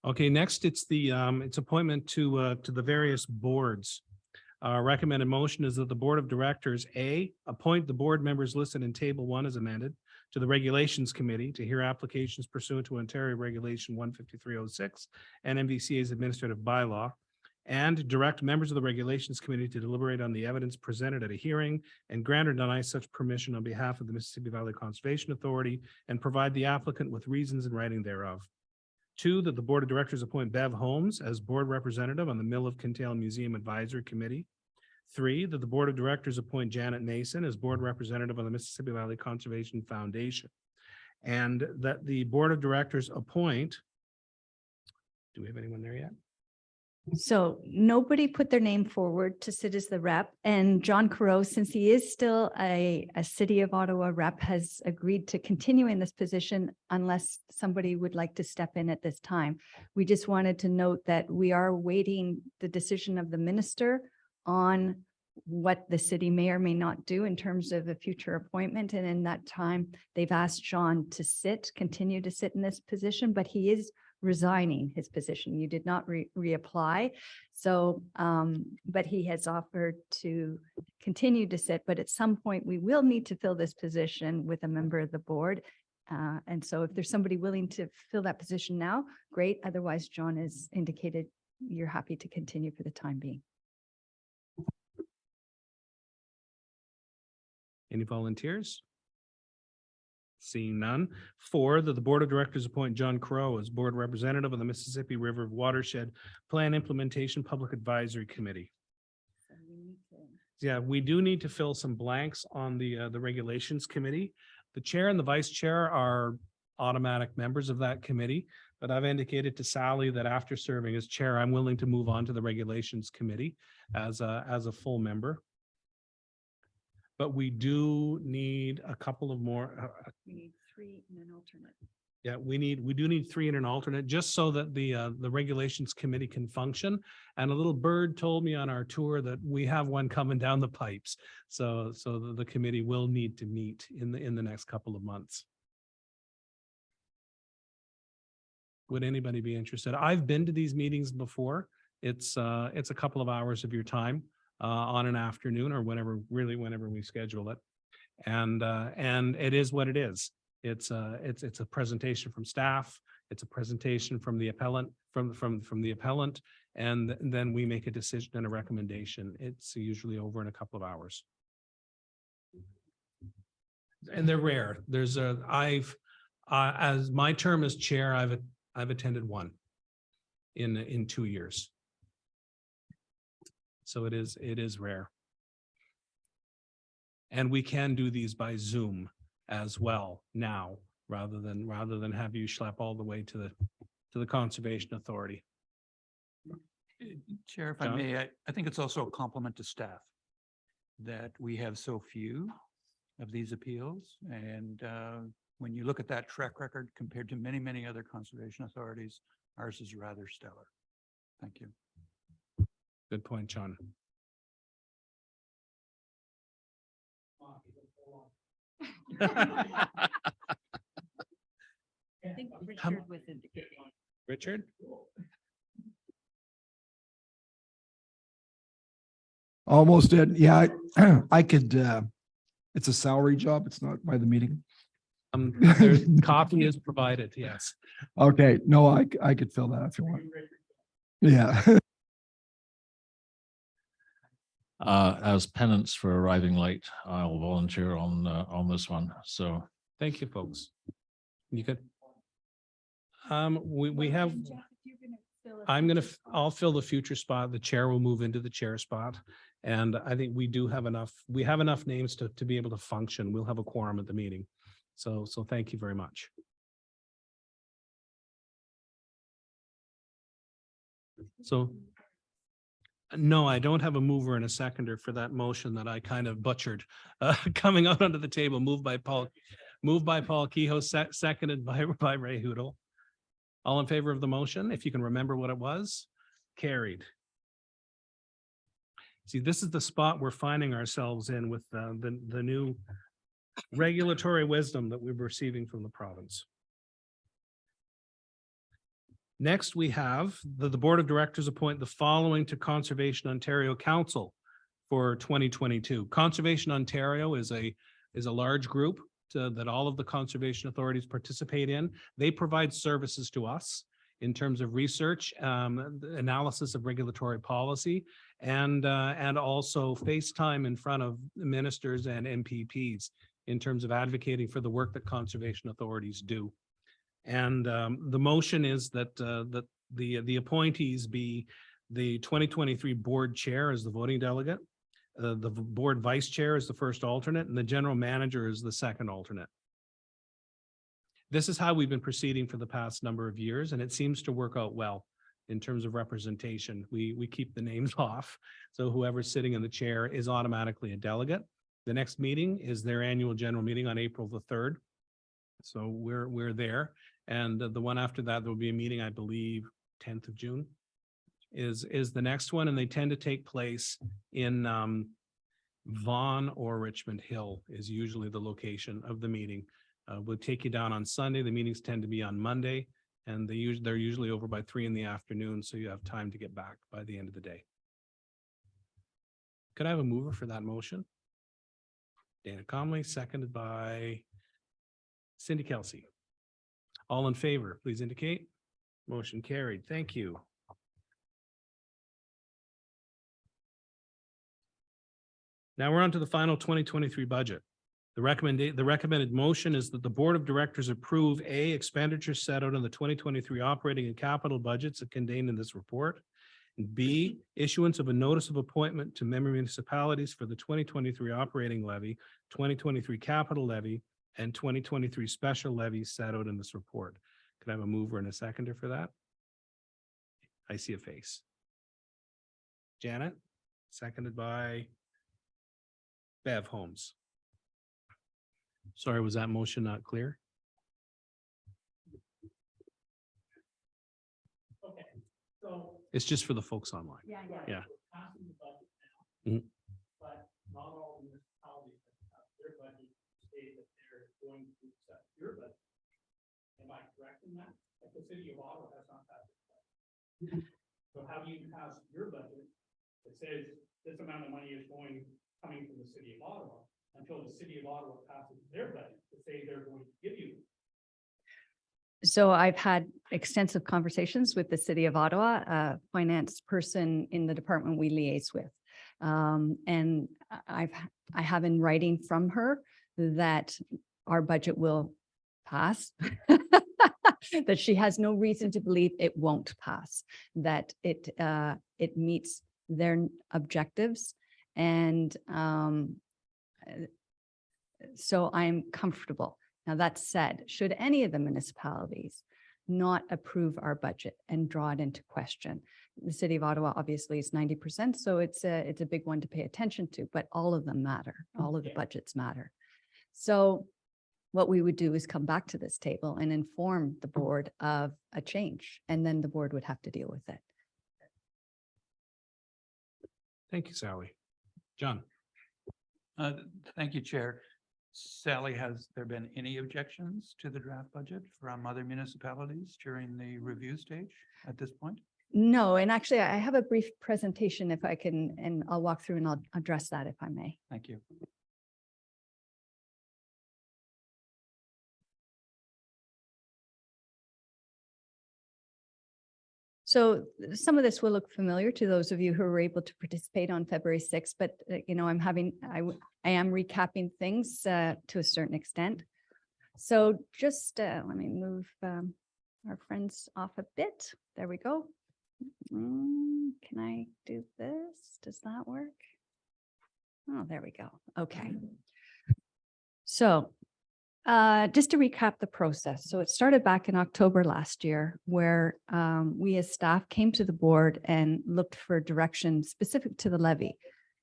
Okay, next it's the it's appointment to the various boards. Recommended motion is that the Board of Directors, A, appoint the board members listed in Table 1 as amended to the Regulations Committee to hear applications pursuant to Ontario Regulation 15306 and MVCA's administrative bylaw, and direct members of the Regulations Committee to deliberate on the evidence presented at a hearing and grant or deny such permission on behalf of the Mississippi Valley Conservation Authority and provide the applicant with reasons in writing thereof. 2, that the Board of Directors appoint Bev Holmes as board representative on the Mill of Kintail Museum Advisory Committee. 3, that the Board of Directors appoint Janet Mason as board representative on the Mississippi Valley Conservation Foundation. And that the Board of Directors appoint, do we have anyone there yet? So nobody put their name forward to sit as the rep, and John Carreau, since he is still a City of Ottawa rep, has agreed to continue in this position unless somebody would like to step in at this time. We just wanted to note that we are awaiting the decision of the minister on what the city may or may not do in terms of a future appointment. And in that time, they've asked John to continue to sit in this position, but he is resigning his position. You did not reapply. So, but he has offered to continue to sit, but at some point we will need to fill this position with a member of the board. And so if there's somebody willing to fill that position now, great. Otherwise, John has indicated you're happy to continue for the time being. Any volunteers? Seeing none. 4, that the Board of Directors appoint John Crow as board representative of the Mississippi River Watershed Plan Implementation Public Advisory Committee. Yeah, we do need to fill some blanks on the Regulations Committee. The chair and the vice chair are automatic members of that committee, but I've indicated to Sally that after serving as chair, I'm willing to move on to the Regulations Committee as a full member. But we do need a couple of more. We need 3 and an alternate. Yeah, we do need 3 and an alternate, just so that the Regulations Committee can function. And a little bird told me on our tour that we have one coming down the pipes. So the committee will need to meet in the next couple of months. Would anybody be interested? I've been to these meetings before. It's a couple of hours of your time on an afternoon or whenever we schedule it. And it is what it is. It's a presentation from staff. It's a presentation from the appellant, from the appellant, and then we make a decision and a recommendation. It's usually over in a couple of hours. And they're rare. There's as my term as chair, I've attended one in 2 years. So it is rare. And we can do these by Zoom as well now, rather than have you schlep all the way to the Conservation Authority. Chair, if I John? may, I think it's also a compliment to staff that we have so few of these appeals. And when you look at that track record compared to many, many other conservation authorities, ours is rather stellar. Thank you. Good point, John. I think Richard was indicating. Richard? Almost did. Yeah, I could, it's a salary job. It's not by the meeting. There's coffee is provided, yes. Okay, no, I could fill that if you want. Yeah. As penance for arriving late, I'll volunteer on this one. So Thank you, folks. You could. We have, I'll fill the future spot. The chair will move into the chair spot. And I think we have enough names to be able to function. We'll have a quorum at the meeting. So thank you very much. So no, I don't have a mover and a seconder for that motion that I kind of butchered, coming out onto the table, moved by Paul Kehoe, seconded by Ray Hoodle. All in favor of the motion, if you can remember what it was, carried. See, this is the spot we're finding ourselves in with the new regulatory wisdom that we're receiving from the province. Next, we have the Board of Directors appoint the following to Conservation Ontario Council for 2022. Conservation Ontario is a large group that all of the conservation authorities participate in. They provide services to us in terms of research, analysis of regulatory policy, and also FaceTime in front of ministers and MPPs in terms of advocating for the work that conservation authorities do. And the motion is that the appointees be the 2023 board chair as the voting delegate, the board vice chair is the first alternate, and the general manager is the second alternate. This is how we've been proceeding for the past number of years, and it seems to work out well in terms of representation. We keep the names off, so whoever's sitting in the chair is automatically a delegate. The next meeting is their annual general meeting on April the 3rd. So we're there. And the one after that, there will be a meeting, I believe, 10th of June is the next one. And they tend to take place in Vaughan or Richmond Hill is usually the location of the meeting. We'll take you down on Sunday. The meetings tend to be on Monday, and they're usually over by 3 p.m. So you have time to get back by the end of the day. Could I have a mover for that motion? Dana Comley, seconded by Cindy Kelsey. All in favor, please indicate. Motion carried. Thank you. Now we're on to the final 2023 budget. The recommended motion is that the Board of Directors approve A, expenditures set out in the 2023 operating and capital budgets contained in this report. And B, issuance of a notice of appointment to member municipalities for the 2023 operating levy, 2023 capital levy, and 2023 special levies set out in this report. Could I have a mover and a seconder for that? I see a face. Janet, seconded by Bev Holmes. Sorry, was that motion not clear? Okay, so it's just for the folks online. Yeah. Mhm. But not all municipalities have their budget state that they're going to accept your budget. Am I correct in that? Like the city of Ottawa has not passed its budget. So how do you pass your budget that says this amount of money is coming from the city of Ottawa until the city of Ottawa passes their budget to say they're going to give you? So I've had extensive conversations with the city of Ottawa, a finance person in the department we liaise with. And I have in writing from her that our budget will pass, that she has no reason to believe it won't pass, that it meets their objectives. And so I'm comfortable. Now, that said, should any of the municipalities not approve our budget and draw it into question, the city of Ottawa obviously is 90%, so it's a big one to pay attention to, but all of them matter. All of the budgets matter. So what we would do is come back to this table and inform the board of a change, and then the board would have to deal with it. Thank you, Sally. John. Thank you, Chair. Sally, has there been any objections to the draft budget from other municipalities during the review stage at this point? No, and actually I have a brief presentation if I can, and I'll walk through and I'll address that if I may. Thank you. So some of this will look familiar to those of you who were able to participate on February 6th, but you know, I am recapping things to a certain extent. So just let me move our friends off a bit. There we go. Can I do this? Does that work? Oh, there we go. Okay. So just to recap the process. So it started back in October last year where we as staff came to the board and looked for direction specific to the levy.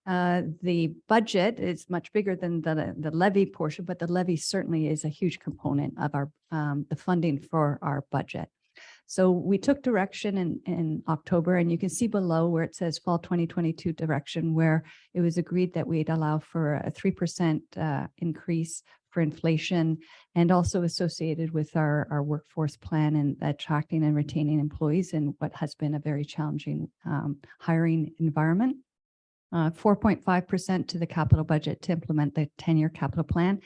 The budget is much bigger than the levy portion, but the levy certainly is a huge component of our the funding for our budget. So we took direction in October, and you can see below where it says fall 2022 direction, where it was agreed that we'd allow for a 3% increase for inflation, and also associated with our workforce plan and attracting and retaining employees in what has been a very challenging hiring environment. 4.5% to the capital budget to implement the 10-year capital plan,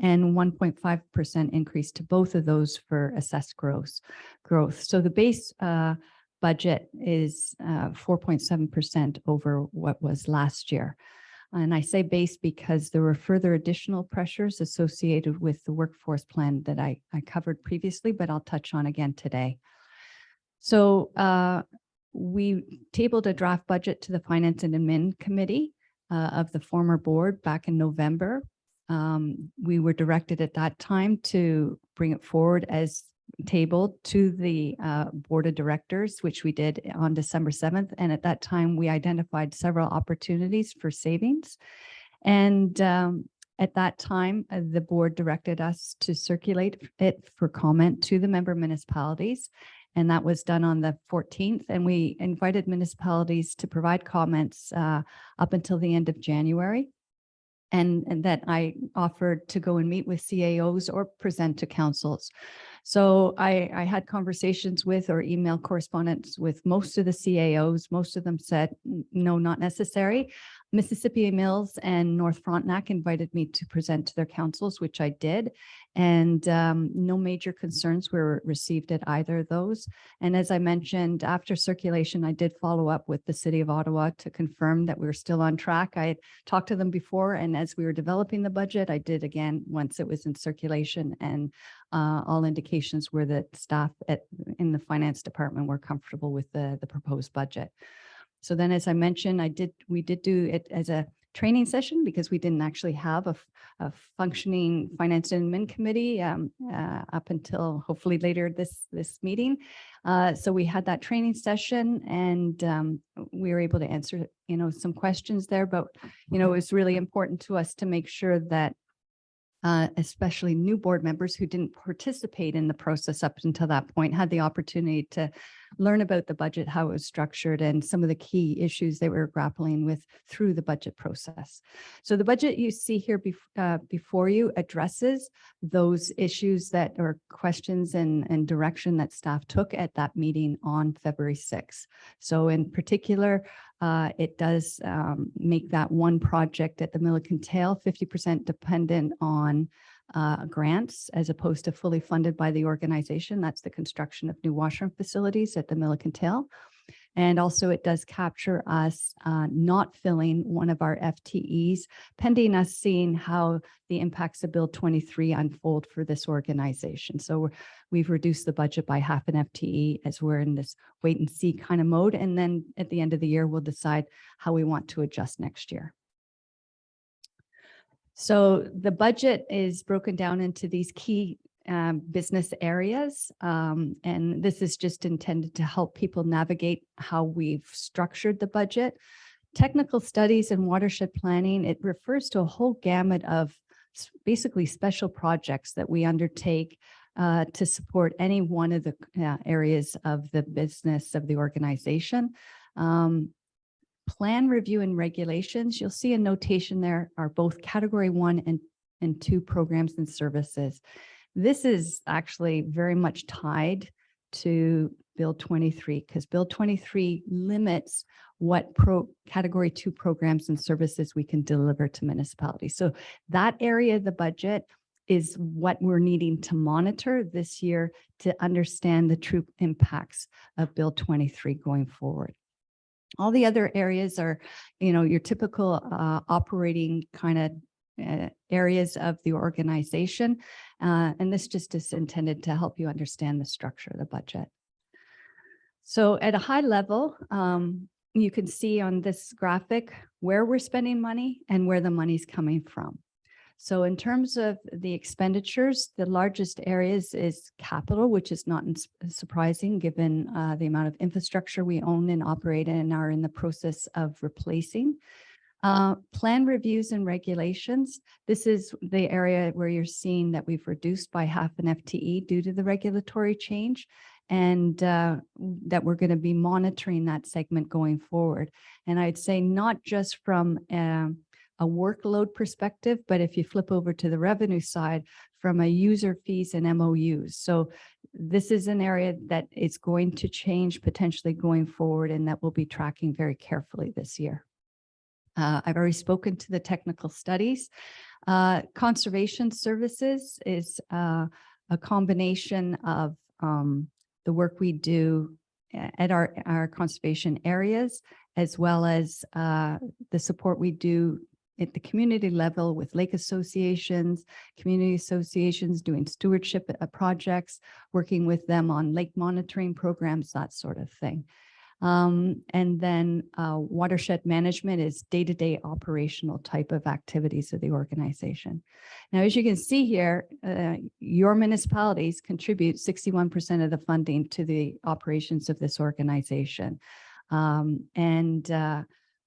and 1.5% increase to both of those for assessed growth. So the base budget is 4.7% over what was last year. And I say base because there were further additional pressures associated with the workforce plan that I covered previously, but I'll touch on again today. So we tabled a draft budget to the Finance and Admin Committee of the former board back in November. We were directed at that time to bring it forward as tabled to the board of directors, which we did on December 7th. And at that time, we identified several opportunities for savings. And at that time, the board directed us to circulate it for comment to the member municipalities. And that was done on the 14th. And we invited municipalities to provide comments up until the end of January. And that I offered to go and meet with CAOs or present to councils. So I had conversations with or email correspondence with most of the CAOs. Most of them said, no, not necessary. Mississippi Mills and North Frontenac invited me to present to their councils, which I did. And no major concerns were received at either of those. And as I mentioned, after circulation, I did follow up with the City of Ottawa to confirm that we were still on track. I had talked to them before, and as we were developing the budget, I did again once it was in circulation, and all indications were that staff in the finance department were comfortable with the proposed budget. So then, as I mentioned, we did do it as a training session because we didn't actually have a functioning finance and admin committee up until hopefully later this meeting. So we had that training session, and we were able to answer, some questions there. But, it was really important to us to make sure that especially new board members who didn't participate in the process up until that point had the opportunity to learn about the budget, how it was structured, and some of the key issues they were grappling with through the budget process. So the budget you see here before you addresses those issues that or questions and direction that staff took at that meeting on February 6th. So in particular, it does make that one project at the Milliken Tail 50% dependent on grants as opposed to fully funded by the organization. That's the construction of new washroom facilities at the Milliken Tail. And also it does capture us not filling one of our FTEs, pending us seeing how the impacts of Bill 23 unfold for this organization. So we've reduced the budget by half an FTE as we're in this wait and see kind of mode. And then at the end of the year, we'll decide how we want to adjust next year. So the budget is broken down into these key business areas. And this is just intended to help people navigate how we've structured the budget. Technical studies and watershed planning, it refers to a whole gamut of basically special projects that we undertake to support any one of the areas of the business of the organization. Plan review and regulations, you'll see a notation there are both category 1 and 2 programs and services. This is actually very much tied to Bill 23, because Bill 23 limits what category 2 programs and services we can deliver to municipalities. So that area of the budget is what we're needing to monitor this year to understand the true impacts of Bill 23 going forward. All the other areas are, your typical operating kind of areas of the organization. And this just is intended to help you understand the structure of the budget. So at a high level, you can see on this graphic where we're spending money and where the money's coming from. So in terms of the expenditures, the largest areas is capital, which is not surprising given the amount of infrastructure we own and operate and are in the process of replacing. Plan reviews and regulations. This is the area where you're seeing that we've reduced by half an FTE due to the regulatory change, and that we're going to be monitoring that segment going forward. And I'd say not just from a workload perspective, but if you flip over to the revenue side, from a user fees and MOUs. So this is an area that is going to change potentially going forward, and that we'll be tracking very carefully this year. I've already spoken to the technical studies. Conservation services is a combination of the work we do at our conservation areas, as well as the support we do at the community level with lake associations, community associations, doing stewardship projects, working with them on lake monitoring programs, that sort of thing. And then watershed management is day-to-day operational type of activities of the organization. Now, as you can see here, your municipalities contribute 61% of the funding to the operations of this organization.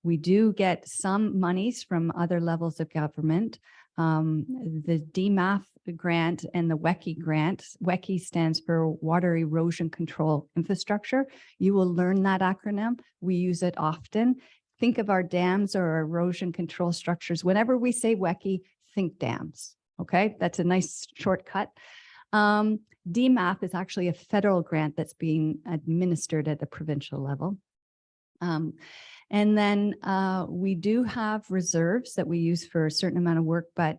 We do get some monies from other levels of government. The DMAF grant and the WECI grant. WECI stands for Water Erosion Control Infrastructure. You will learn that acronym. We use it often. Think of our dams or our erosion control structures. Whenever we say WECI, think dams. Okay, that's a nice shortcut. DMAF is actually a federal grant that's being administered at the provincial level. And then we do have reserves that we use for a certain amount of work, but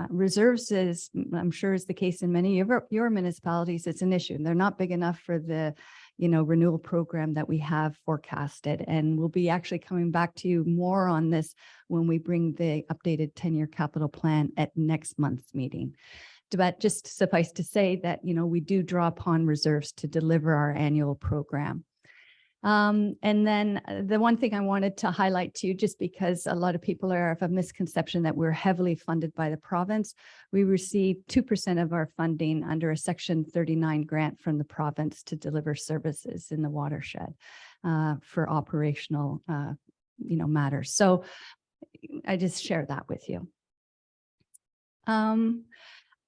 reserves is, I'm sure is the case in many of your municipalities, it's an issue. They're not big enough for the, renewal program that we have forecasted. And we'll be actually coming back to you more on this when we bring the updated 10-year capital plan at next month's meeting. But just suffice to say that, we do draw upon reserves to deliver our annual program. And then the one thing I wanted to highlight to you, just because a lot of people are of a misconception that we're heavily funded by the province, we receive 2% of our funding under a Section 39 grant from the province to deliver services in the watershed for operational, matters. So I just share that with you.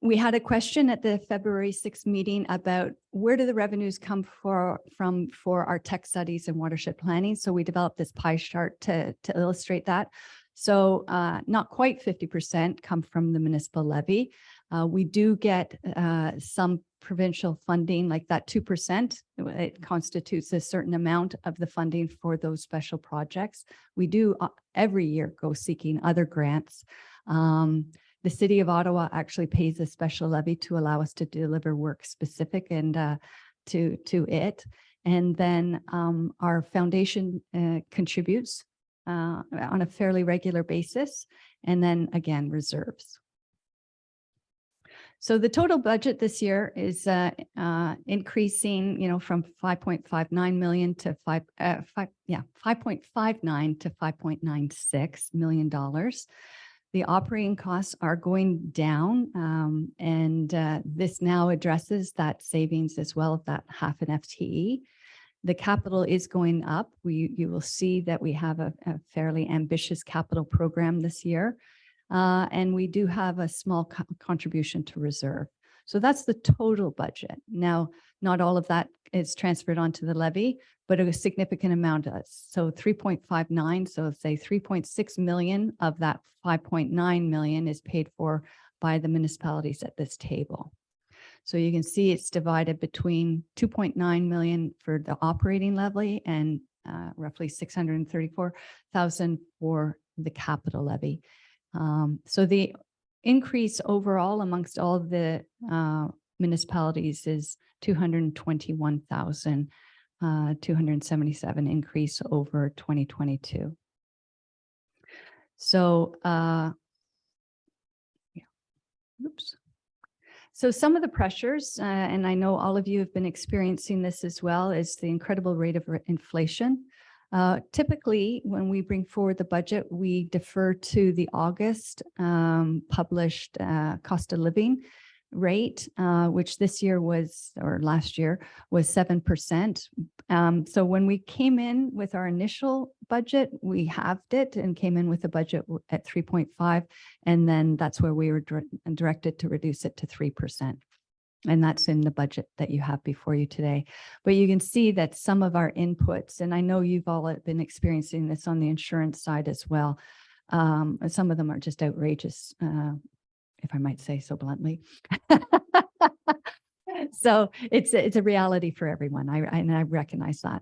We had a question at the February 6th meeting about where do the revenues come from for our tech studies and watershed planning. So we developed this pie chart to illustrate that. So not quite 50% come from the municipal levy. We do get some provincial funding, like that 2%. It constitutes a certain amount of the funding for those special projects. We do every year go seeking other grants. The City of Ottawa actually pays a special levy to allow us to deliver work specific and to it. And then our foundation contributes on a fairly regular basis. And then again, reserves. So the total budget this year is increasing, from 5.59 million to 5.59 to $5.96 million. The operating costs are going down, and this now addresses that savings as well of that half an FTE. The capital is going up. You will see that we have a fairly ambitious capital program this year, and we do have a small contribution to reserve. So that's the total budget. Now, not all of that is transferred onto the levy, but a significant amount does. So 3.59, so say 3.6 million of that 5.9 million is paid for by the municipalities at this table. So you can see it's divided between 2.9 million for the operating levy and roughly 634,000 for the capital levy. So the increase overall amongst all of the municipalities is 221,277 increase over 2022. So, yeah. Oops. So some of the pressures, and I know all of you have been experiencing this as well, is the incredible rate of inflation. Typically, when we bring forward the budget, we defer to the August published cost of living rate, which this year was, or last year was 7%. So when we came in with our initial budget, we halved it and came in with a budget at 3.5. And then that's where we were directed to reduce it to 3%. And that's in the budget that you have before you today. But you can see that some of our inputs, and I know you've all been experiencing this on the insurance side as well. Some of them are just outrageous, if I might say so bluntly. So it's a reality for everyone. I recognize that.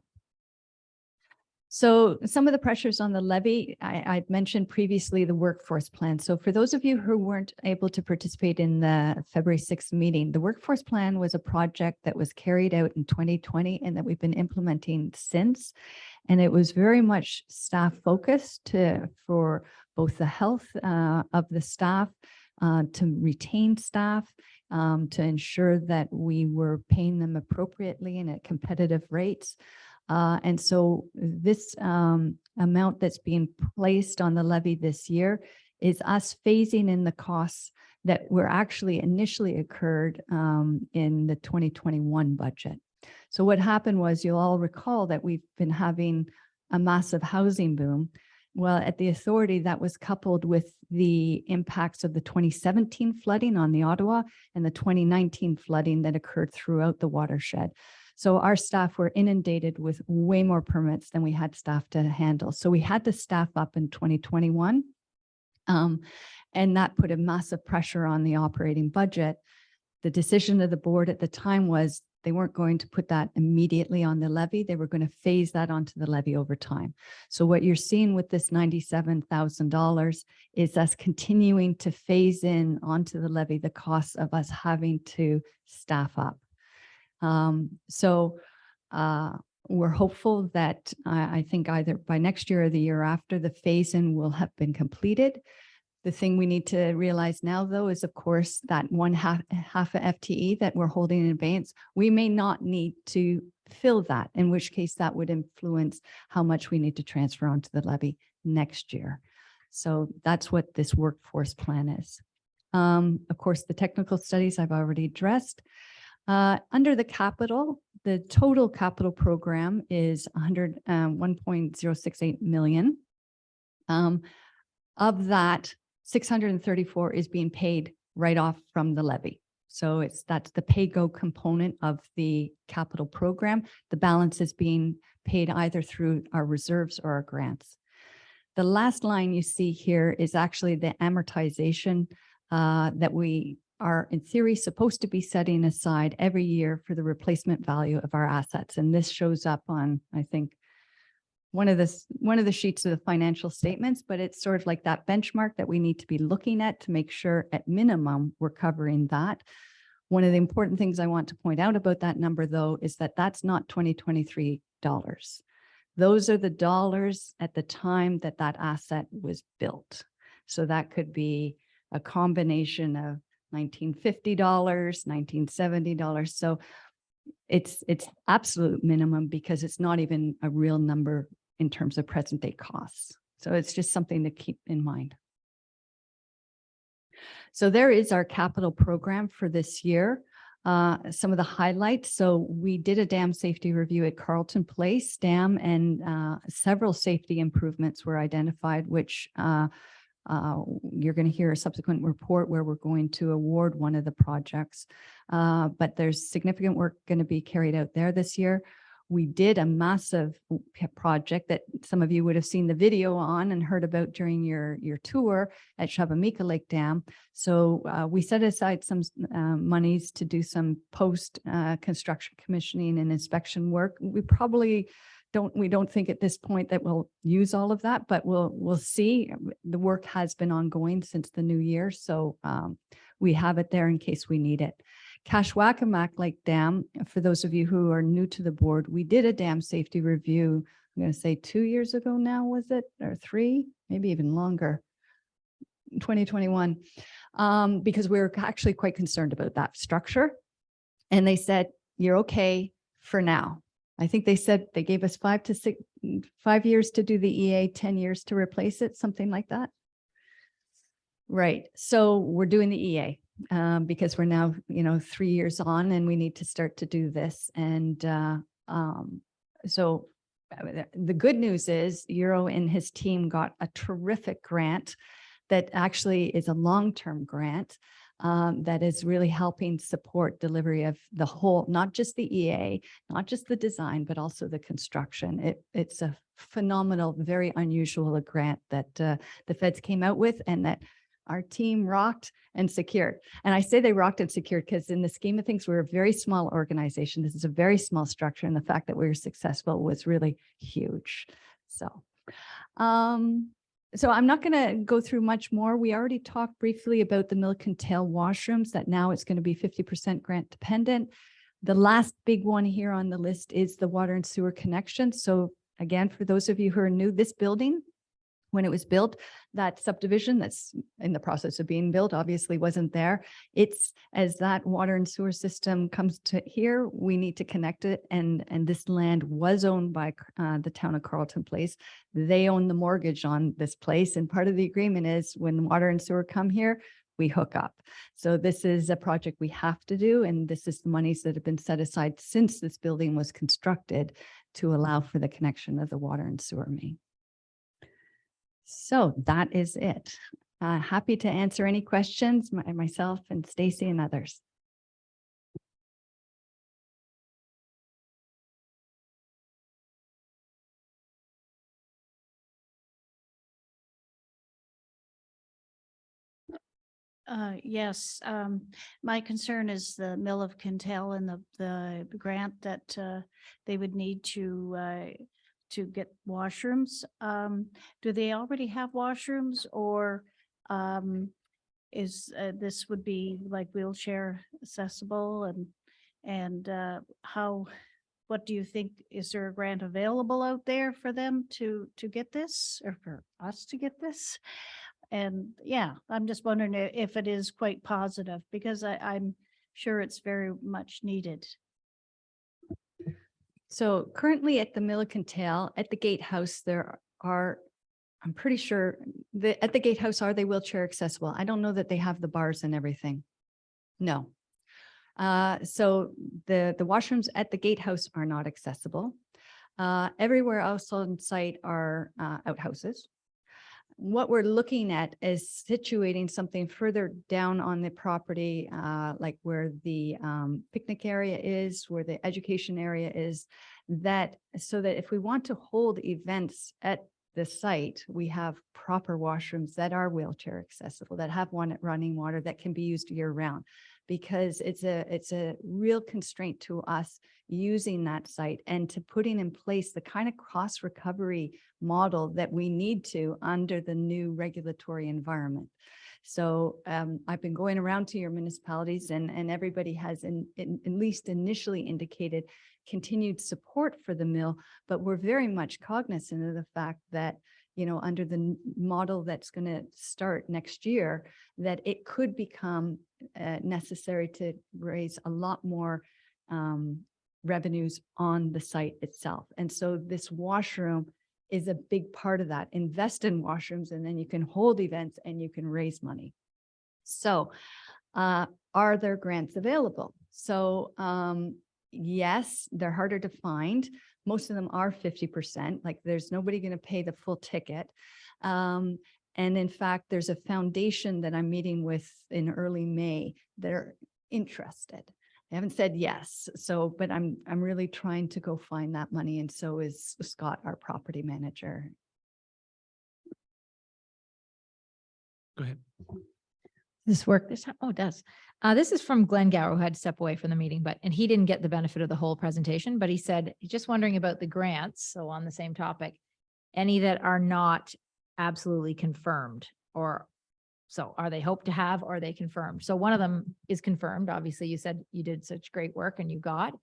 So some of the pressures on the levy, I'd mentioned previously the workforce plan. So for those of you who weren't able to participate in the February 6th meeting, the workforce plan was a project that was carried out in 2020 and that we've been implementing since. And it was very much staff focused for both the health of the staff, to retain staff, to ensure that we were paying them appropriately and at competitive rates. And so this amount that's being placed on the levy this year is us phasing in the costs that were actually initially occurred in the 2021 budget. So what happened was, you'll all recall that we've been having a massive housing boom. Well, at the authority, that was coupled with the impacts of the 2017 flooding on the Ottawa and the 2019 flooding that occurred throughout the watershed. So our staff were inundated with way more permits than we had staff to handle. So we had to staff up in 2021. And that put a massive pressure on the operating budget. The decision of the board at the time was they weren't going to put that immediately on the levy. They were going to phase that onto the levy over time. So what you're seeing with this $97,000 is us continuing to phase in onto the levy the costs of us having to staff up. We're hopeful that I think either by next year or the year after, the phase in will have been completed. The thing we need to realize now, though, is of course that half a FTE that we're holding in advance, we may not need to fill that, in which case that would influence how much we need to transfer onto the levy next year. So that's what this workforce plan is. Of course, the technical studies I've already addressed. Under the capital, the total capital program is 1.068 million. Of that, 634 is being paid right off from the levy. So that's the pay-go component of the capital program. The balance is being paid either through our reserves or our grants. The last line you see here is actually the amortization that we are in theory supposed to be setting aside every year for the replacement value of our assets. And this shows up on, I think, one of the sheets of the financial statements, but it's sort of like that benchmark that we need to be looking at to make sure at minimum we're covering that. One of the important things I want to point out about that number, though, is that that's not 2023 dollars. Those are the dollars at the time that that asset was built. So that could be a combination of $1950, $1970. So it's absolute minimum because it's not even a real number in terms of present day costs. So it's just something to keep in mind. So there is our capital program for this year. Some of the highlights. So we did a dam safety review at Carlton Place Dam, and several safety improvements were identified, which you're going to hear a subsequent report where we're going to award one of the projects. But there's significant work going to be carried out there this year. We did a massive project that some of you would have seen the video on and heard about during your tour at Shabamika Lake Dam. So we set aside some monies to do some post construction commissioning and inspection work. We probably don't think at this point that we'll use all of that, but we'll see. The work has been ongoing since the new year, so we have it there in case we need it. Kashwakamak Lake Dam, for those of you who are new to the board, we did a dam safety review, I'm going to say 2 years ago now, was it? Or 3, maybe even longer, 2021, because we were actually quite concerned about that structure. And they said, you're okay for now. I think they said they gave us 5 years to do the EA, 10 years to replace it, something like that. Right. So we're doing the EA because we're now, 3 years on and we need to start to do this. And so the good news is Euro and his team got a terrific grant that actually is a long-term grant that is really helping support delivery of the whole, not just the EA, not just the design, but also the construction. It's a phenomenal, very unusual grant that the feds came out with and that our team rocked and secured. And I say they rocked and secured because in the scheme of things, we're a very small organization. This is a very small structure. And the fact that we were successful was really huge. So, so I'm not going to go through much more. We already talked briefly about the Milliken Tail washrooms, that now it's going to be 50% grant dependent. The last big one here on the list is the water and sewer connection. So again, for those of you who are new, this building, when it was built, that subdivision that's in the process of being built obviously wasn't there. It's as that water and sewer system comes to here, we need to connect it. And this land was owned by the town of Carleton Place. They own the mortgage on this place. And part of the agreement is when water and sewer come here, we hook up. So this is a project we have to do. And this is the monies that have been set aside since this building was constructed to allow for the connection of the water and sewer main. So that is it. Happy to answer any questions, myself and Stacy and others. Yes, my concern is the Mill of Quintel and the grant that they would need to get washrooms. Do they already have washrooms, or is this would be like wheelchair accessible, and what do you think? Is there a grant available out there for them to get this, or for us to get this? And yeah, I'm just wondering if it is quite positive, because I'm sure it's very much needed. So currently at the Milliken Tail, at the gatehouse, there are, I'm pretty sure at the gatehouse, are they wheelchair accessible? I don't know that they have the bars and everything. No. So the washrooms at the gatehouse are not accessible. Everywhere else on site are outhouses. What we're looking at is situating something further down on the property, like where the picnic area is, where the education area is, so that if we want to hold events at the site, we have proper washrooms that are wheelchair accessible, that have running water that can be used year round, because it's a real constraint to us using that site and to putting in place the kind of cost recovery model that we need to under the new regulatory environment. So I've been going around to your municipalities, and everybody has at least initially indicated continued support for the mill, but we're very much cognizant of the fact that, under the model that's going to start next year, that it could become necessary to raise a lot more revenues on the site itself. And so this washroom is a big part of that. Invest in washrooms, and then you can hold events and you can raise money. So are there grants available? So yes, they're harder to find. Most of them are 50%. Like there's nobody going to pay the full ticket. And in fact, there's a foundation that I'm meeting with in early May that are interested. They haven't said yes. So, but I'm really trying to go find that money. And so is Scott, our property manager. Go ahead. This work, it does. This is from Glenn Gower, who had to step away from the meeting, and he didn't get the benefit of the whole presentation, but he said, he's just wondering about the grants. So on the same topic, any that are not absolutely confirmed, or so are they hoped to have, or are they confirmed? So one of them is confirmed. Obviously, you said you did such great work and you got.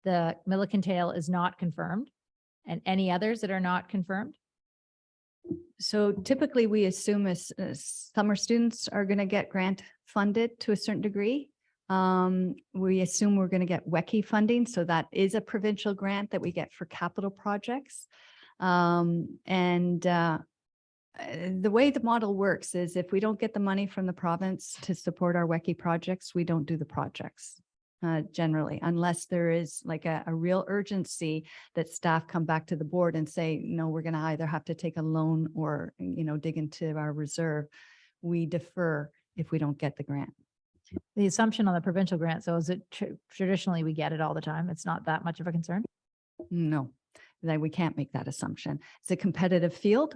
The Milliken Tail is not confirmed. And any others that are not confirmed? So typically we assume as summer students are going to get grant funded to a certain degree. We assume we're going to get WECI funding. So that is a provincial grant that we get for capital projects. The way the model works is if we don't get the money from the province to support our WECI projects, we don't do the projects. Generally, unless there is like a real urgency that staff come back to the board and say, no, we're going to either have to take a loan or, dig into our reserve. We defer if we don't get the grant. The assumption on the provincial grant, so is it traditionally we get it all the time? It's not that much of a concern? No, that we can't make that assumption. It's a competitive field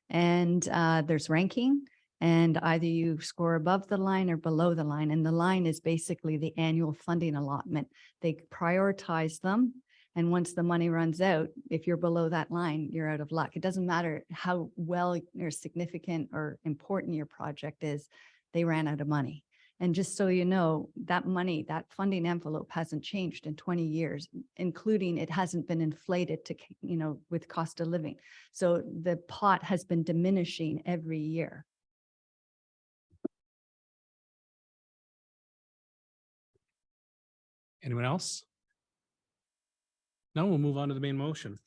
and there's ranking. And either you score above the line or below the line. And the line is basically the annual funding allotment. They prioritize them. And once the money runs out, if you're below that line, you're out of luck. It doesn't matter how well or significant or important your project is, they ran out of money. And just so you know, that money, that funding envelope hasn't changed in 20 years, including it hasn't been inflated to, with cost of living. So the pot has been diminishing every year. Anyone else? No, we'll move on to the main motion.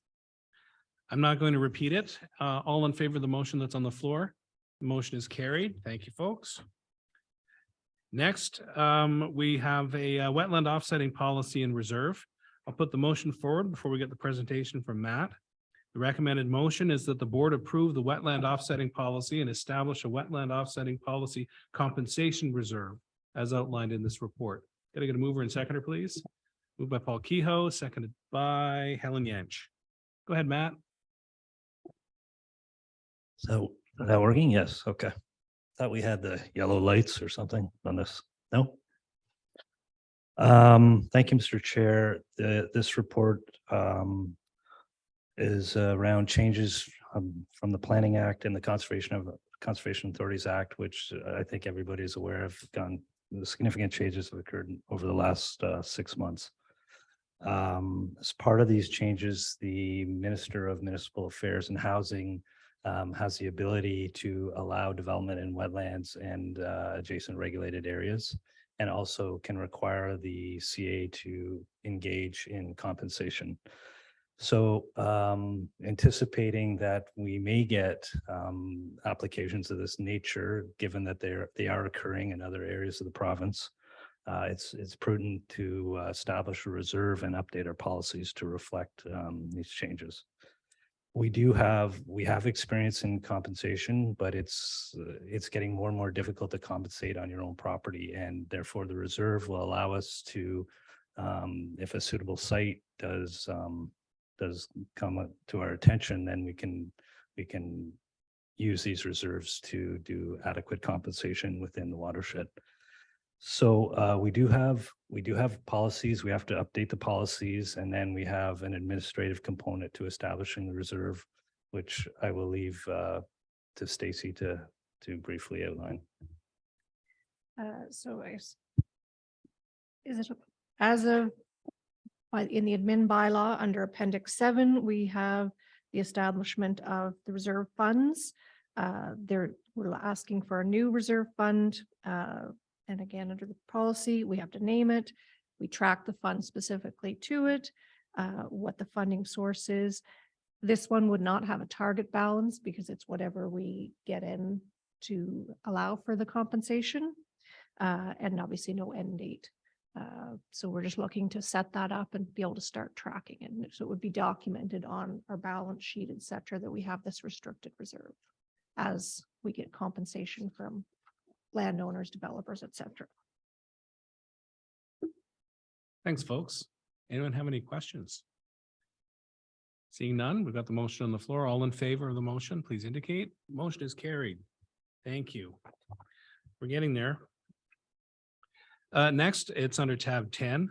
I'm not going to repeat it. All in favor of the motion that's on the floor? The motion is carried. Thank you, folks. Next, we have a wetland offsetting policy and reserve. I'll put the motion forward before we get the presentation from Matt. The recommended motion is that the board approve the wetland offsetting policy and establish a wetland offsetting policy compensation reserve as outlined in this report. Can I get a mover and seconder, please? Moved by Paul Kehoe, seconded by Helen Yench. Go ahead, Matt. So is that working? Yes. Okay. Thought we had the yellow lights or something on this. No. Thank you, Mr. Chair. This report is around changes from the Planning Act and the Conservation Authorities Act, which I think everybody is aware of. The significant changes have occurred over the last 6 months. As part of these changes, the Minister of Municipal Affairs and Housing has the ability to allow development in wetlands and adjacent regulated areas, and also can require the CA to engage in compensation. So anticipating that we may get applications of this nature, given that they are occurring in other areas of the province, it's prudent to establish a reserve and update our policies to reflect these changes. We have experience in compensation, but it's getting more and more difficult to compensate on your own property, and therefore the reserve will allow us to, if a suitable site does come up to our attention, then we can use these reserves to do adequate compensation within the watershed. So we do have policies. We have to update the policies, and then we have an administrative component to establishing the reserve, which I will leave to Stacy to briefly outline. So is it as of in the admin bylaw under Appendix 7, we have the establishment of the reserve funds. We're asking for a new reserve fund. And again, under the policy, we have to name it. We track the fund specifically to it, what the funding source is. This one would not have a target balance because it's whatever we get in to allow for the compensation, and obviously no end date. So we're just looking to set that up and be able to start tracking it. So it would be documented on our balance sheet, et cetera, that we have this restricted reserve as we get compensation from landowners, developers, et cetera. Thanks, folks. Anyone have any questions? Seeing none, we've got the motion on the floor. All in favor of the motion, please indicate. Motion is carried. Thank you. We're getting there. Next, it's under tab 10.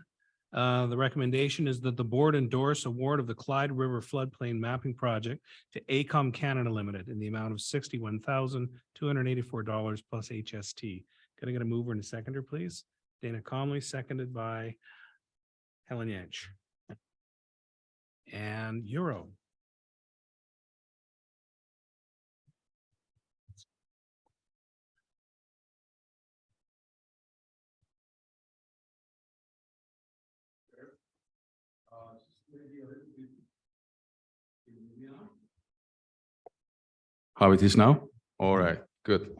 The recommendation is that the board endorse award of the Clyde River Floodplain Mapping Project to AECOM Canada Limited in the amount of $61,284 plus HST. Can I get a mover and a seconder, please? Dana Conley, seconded by Helen Yench. And Euro. How it is now? All right, good.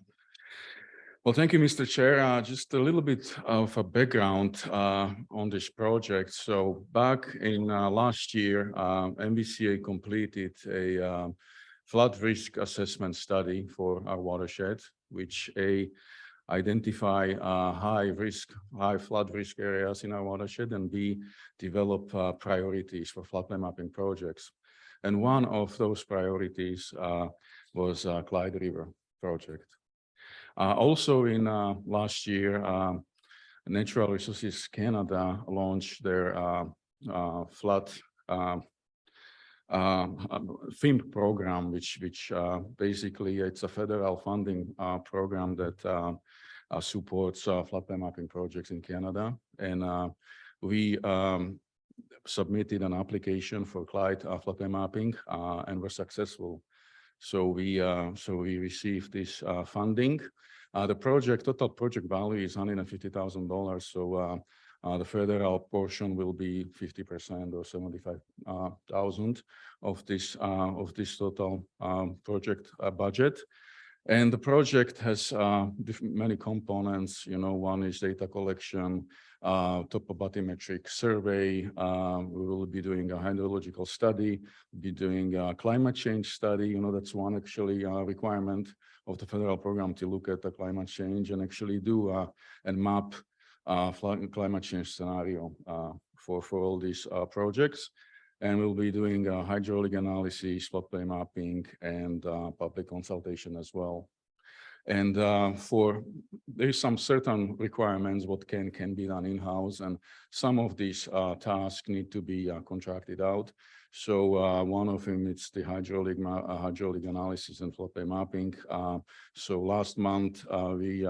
Well, thank you, Mr. Chair. Just a little bit of a background on this project. So back in last year, MVCA completed a flood risk assessment study for our watershed, which identify high flood risk areas in our watershed, and B, develop priorities for floodplain mapping projects. And one of those priorities was Clyde River project. Also in last year, Natural Resources Canada launched their flood FIMP program, which basically it's a federal funding program that supports floodplain mapping projects in Canada. And we submitted an application for Clyde floodplain mapping and were successful. So we received this funding. The total project value is $150,000. So the federal portion will be 50% or $75,000 of this total project budget. And the project has many components. You know, one is data collection, topobathymetric survey. We will be doing a hydrological study, be doing a climate change study. You know, that's one actually requirement of the federal program, to look at the climate change and actually do and map climate change scenario for all these projects. And we'll be doing hydraulic analysis, floodplain mapping, and public consultation as well. And there's some certain requirements what can be done in-house, and some of these tasks need to be contracted out. So one of them is the hydraulic analysis and floodplain mapping. So last month we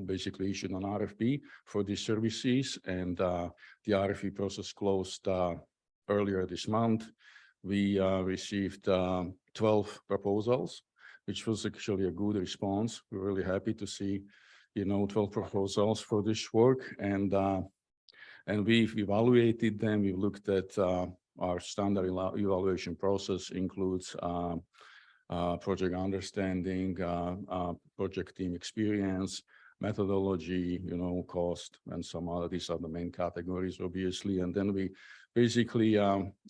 basically issued an RFP for these services, and the RFP process closed earlier this month. We received 12 proposals, which was actually a good response. We're really happy to see, 12 proposals for this work, and we've evaluated them. We've looked at our standard evaluation process includes project understanding, project team experience, methodology, cost, and some other. These are the main categories, obviously. And then we basically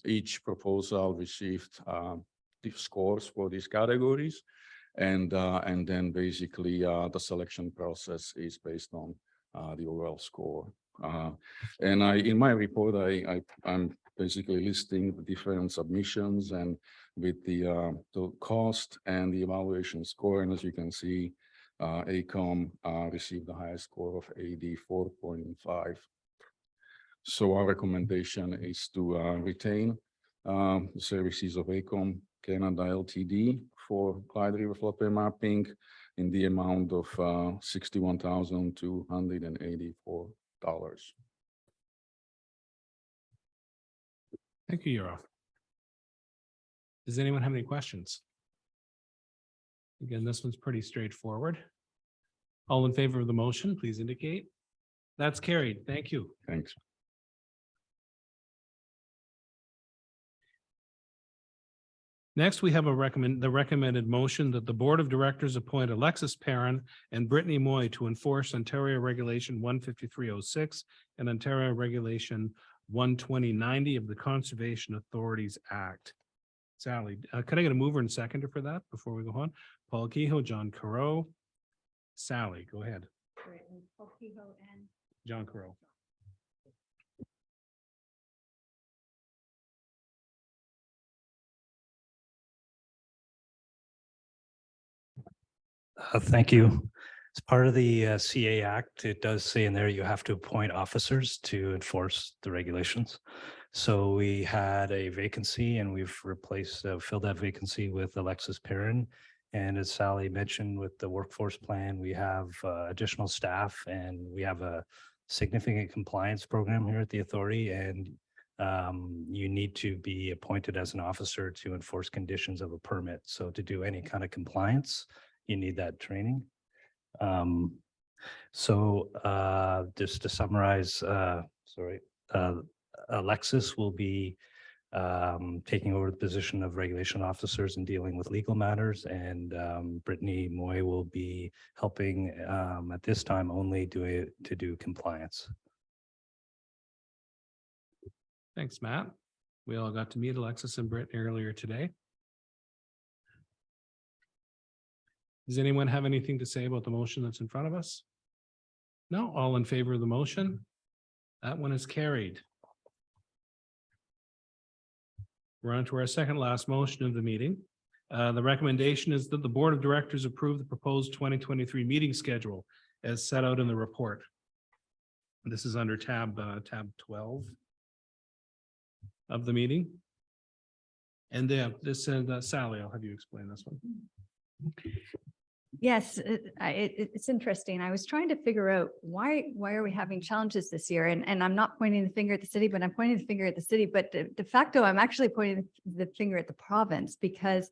each proposal received the scores for these categories, and then basically the selection process is based on the overall score. And in my report, I'm basically listing the different submissions and with the cost and the evaluation score. And as you can see, AECOM received the highest score of 84.5. So our recommendation is to retain the services of AECOM Canada Ltd. For Clyde River floodplain mapping in the amount of $61,284. Thank you, Euro. Does anyone have any questions? Again, this one's pretty straightforward. All in favor of the motion, please indicate. That's carried. Thank you. Thanks. Next, we have the recommended motion that the Board of Directors appoint Alexis Perrin and Brittany Moy to enforce Ontario Regulation 15306 and Ontario Regulation 12090 of the Conservation Authorities Act. Sally, could I get a mover and seconder for that before we go on? Paul Kehoe, John Carreau. Sally, go ahead. Paul Kehoe and John Carreau. Thank you. As part of the CA Act, it does say in there you have to appoint officers to enforce the regulations. So we had a vacancy and we've filled that vacancy with Alexis Perrin. And as Sally mentioned, with the workforce plan, we have additional staff and we have a significant compliance program here at the authority. And you need to be appointed as an officer to enforce conditions of a permit. So to do any kind of compliance, you need that training. Just to summarize, Alexis will be taking over the position of regulation officers and dealing with legal matters, and Brittany Moy will be helping at this time only to do compliance. Thanks, Matt. We all got to meet Alexis and Brittany earlier today. Does anyone have anything to say about the motion that's in front of us? No, all in favor of the motion? That one is carried. We're on to our second last motion of the meeting. The recommendation is that the Board of Directors approve the proposed 2023 meeting schedule as set out in the report. This is under tab 12 of the meeting. And this is Sally, I'll have you explain this one. Yes, it's interesting. I was trying to figure out why are we having challenges this year? And I'm not pointing the finger at the city, but I'm pointing the finger at the city. But de facto, I'm actually pointing the finger at the province, because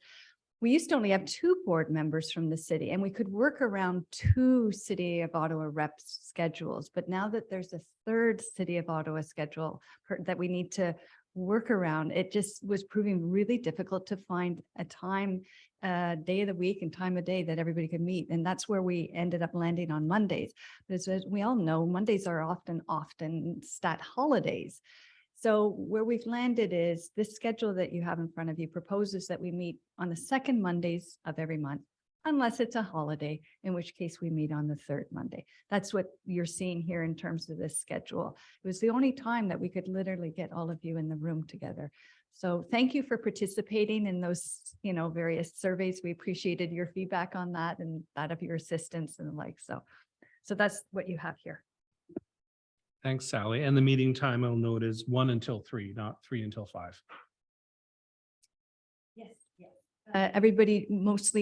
we used to only have 2 board members from the city and we could work around 2 City of Ottawa reps schedules. But now that there's a 3rd City of Ottawa schedule that we need to work around, it just was proving really difficult to find a time, day of the week and time of day that everybody could meet. And that's where we ended up landing on Mondays. But as we all know, Mondays are often stat holidays. So where we've landed is this schedule that you have in front of you proposes that we meet on the 2nd Mondays of every month, unless it's a holiday, in which case we meet on the 3rd Monday. That's what you're seeing here in terms of this schedule. It was the only time that we could literally get all of you in the room together. So thank you for participating in those, various surveys. We appreciated your feedback on that and that of your assistants and the like. So that's what you have here. Thanks, Sally. And the meeting time I'll note is 1 until 3, not 3 until 5. Yes. Everybody, most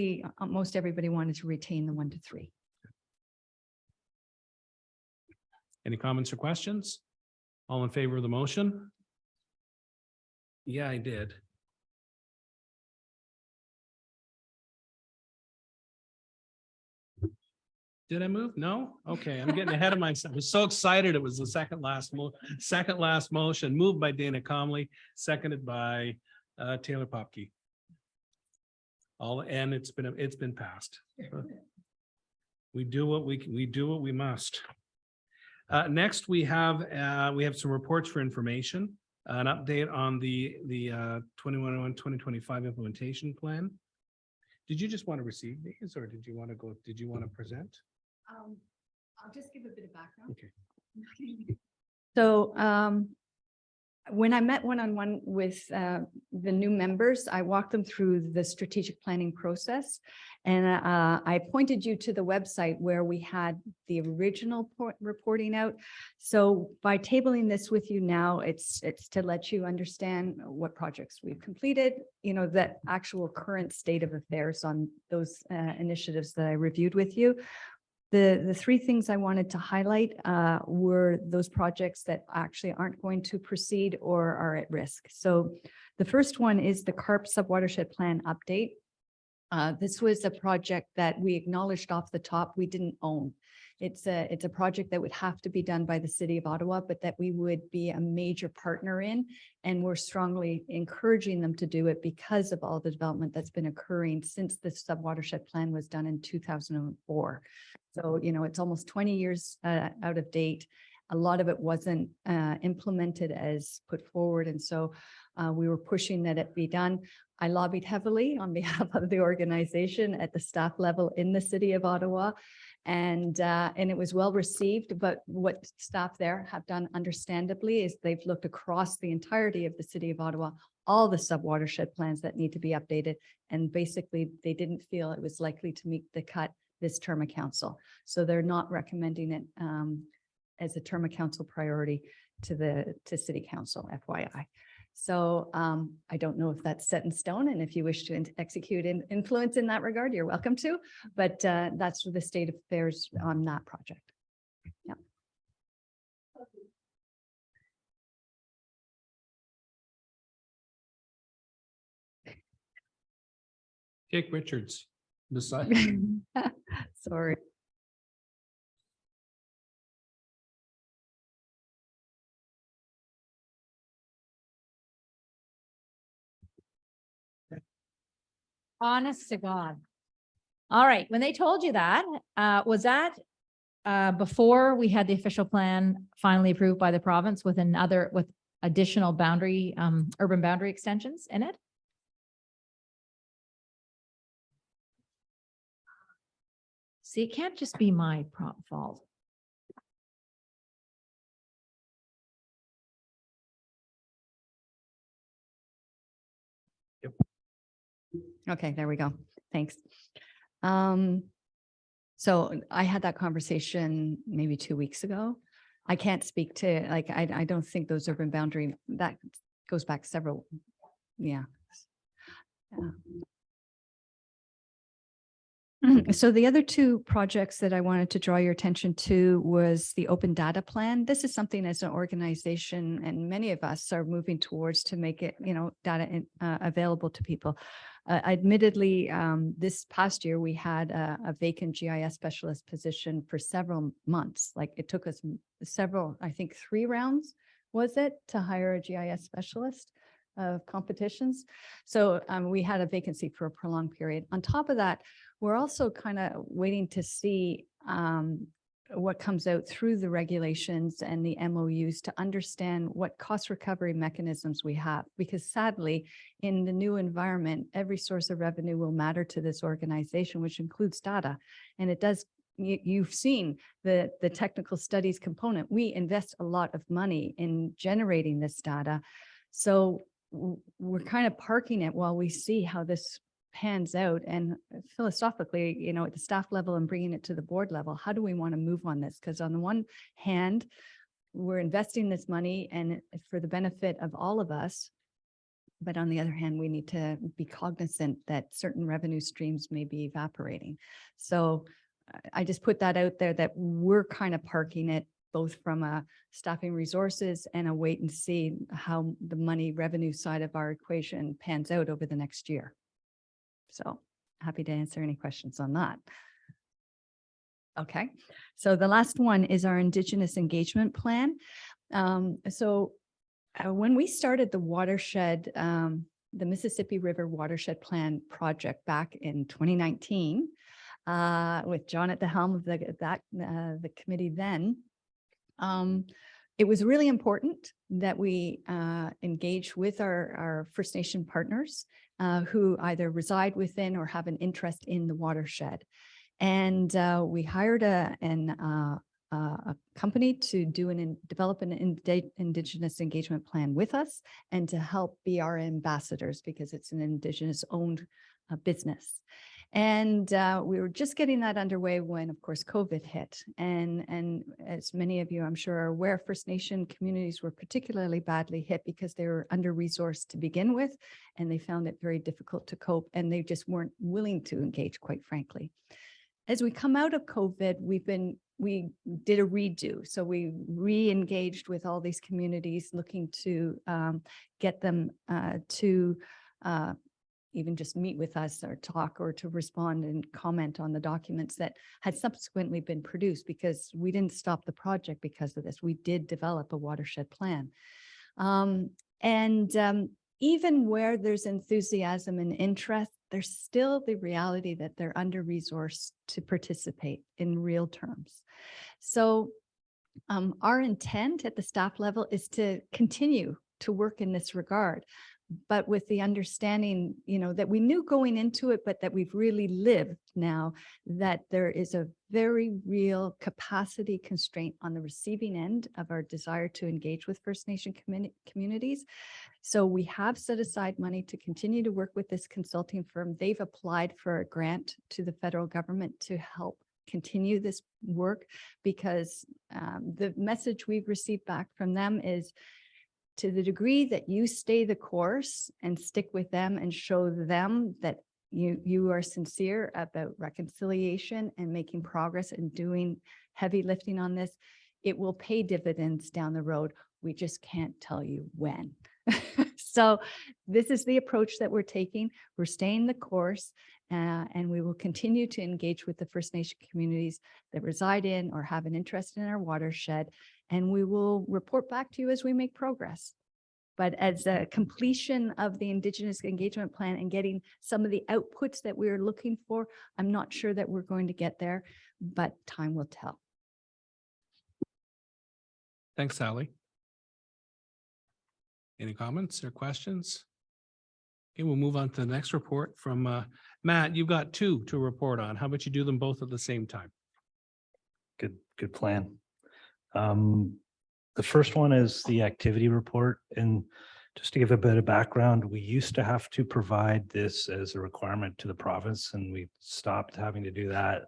everybody wanted to retain the 1 to 3. Any comments or questions? All in favor of the motion? Yeah, I did. Did I move? No? Okay, I'm getting ahead of myself. I was so excited. It was the second last motion, moved by Dana Comley, seconded by Taylor Popke. And it's been passed. We do what we must. Next, we have some reports for information, an update on the 2021-2025 implementation plan. Did you just want to receive these, or did you want to present? I'll just give a bit of background. Okay. So when I met one-on-one with the new members, I walked them through the strategic planning process. And I pointed you to the website where we had the original reporting out. So by tabling this with you now, it's to let you understand what projects we've completed, the actual current state of affairs on those initiatives that I reviewed with you. The 3 things I wanted to highlight were those projects that actually aren't going to proceed or are at risk. So the first one is the CARP Subwatershed Plan update. This was a project that we acknowledged off the top we didn't own. It's a project that would have to be done by the City of Ottawa, but that we would be a major partner in, and we're strongly encouraging them to do it because of all the development that's been occurring since the Subwatershed Plan was done in 2004. So, it's almost 20 years out of date. A lot of it wasn't implemented as put forward, and so we were pushing that it be done. I lobbied heavily on behalf of the organization at the staff level in the City of Ottawa. And it was well received, but what staff there have done understandably is they've looked across the entirety of the City of Ottawa, all the subwatershed plans that need to be updated. And basically they didn't feel it was likely to meet the cut this term of council. So they're not recommending it as a term of council priority to city council, FYI. So I don't know if that's set in stone, and if you wish to execute influence in that regard, you're welcome to, but that's the state of affairs on that project. Yeah. Jake Richards. Decide. Sorry. Honest to God. All right, when they told you that, was that before we had the official plan finally approved by the province with additional boundary, urban boundary extensions in it? See, it can't just be my fault. Okay, there we go. Thanks. So I had that conversation maybe 2 weeks ago. I can't speak to, like, I don't think those urban boundary, that goes back several, yeah. So the other two projects that I wanted to draw your attention to was the open data plan. This is something as an organization, and many of us are moving towards to make it, data available to people. Admittedly, this past year, we had a vacant GIS specialist position for several months. Like, it took us several, I think 3 rounds, was it, to hire a GIS specialist of competitions. So we had a vacancy for a prolonged period. On top of that, we're also kind of waiting to see what comes out through the regulations and the MOUs to understand what cost recovery mechanisms we have. Because sadly, in the new environment, every source of revenue will matter to this organization, which includes data. And it does, you've seen the technical studies component. We invest a lot of money in generating this data. So we're kind of parking it while we see how this pans out. And philosophically, at the staff level and bringing it to the board level, how do we want to move on this? Because on the one hand, we're investing this money and for the benefit of all of us. But on the other hand, we need to be cognizant that certain revenue streams may be evaporating. So I just put that out there, that we're kind of parking it both from a staffing resources and a wait and see how the money revenue side of our equation pans out over the next year. So happy to answer any questions on that. Okay, so the last one is our Indigenous engagement plan. When we started the watershed, the Mississippi River Watershed Plan project back in 2019, with John at the helm of the committee then, it was really important that we engage with our First Nation partners who either reside within or have an interest in the watershed. And we hired a company to develop an Indigenous engagement plan with us and to help be our ambassadors, because it's an Indigenous owned business. And we were just getting that underway when, of course, COVID hit. And as many of you, I'm sure, are aware, First Nation communities were particularly badly hit because they were under-resourced to begin with, and they found it very difficult to cope, and they just weren't willing to engage, quite frankly. As we come out of COVID, we did a redo. So we re-engaged with all these communities, looking to get them to even just meet with us or talk or to respond and comment on the documents that had subsequently been produced, because we didn't stop the project because of this. We did develop a watershed plan. Even where there's enthusiasm and interest, there's still the reality that they're under-resourced to participate in real terms. So our intent at the staff level is to continue to work in this regard. but with the understanding, that we knew going into it, but that we've really lived now, that there is a very real capacity constraint on the receiving end of our desire to engage with First Nation communities. So we have set aside money to continue to work with this consulting firm. They've applied for a grant to the federal government to help continue this work, because the message we've received back from them is, to the degree that you stay the course and stick with them and show them that you are sincere about reconciliation and making progress and doing heavy lifting on this, it will pay dividends down the road. We just can't tell you when. So this is the approach that we're taking. We're staying the course, and we will continue to engage with the First Nation communities that reside in or have an interest in our watershed. And we will report back to you as we make progress. But as a completion of the Indigenous Engagement Plan and getting some of the outputs that we're looking for, I'm not sure that we're going to get there, but time will tell. Thanks, Sally. Any comments or questions? Okay, we'll move on to the next report from Matt. You've got two to report on. How about you do them both at the same time? Good plan. The first one is the activity report. And just to give a bit of background, we used to have to provide this as a requirement to the province, and we stopped having to do that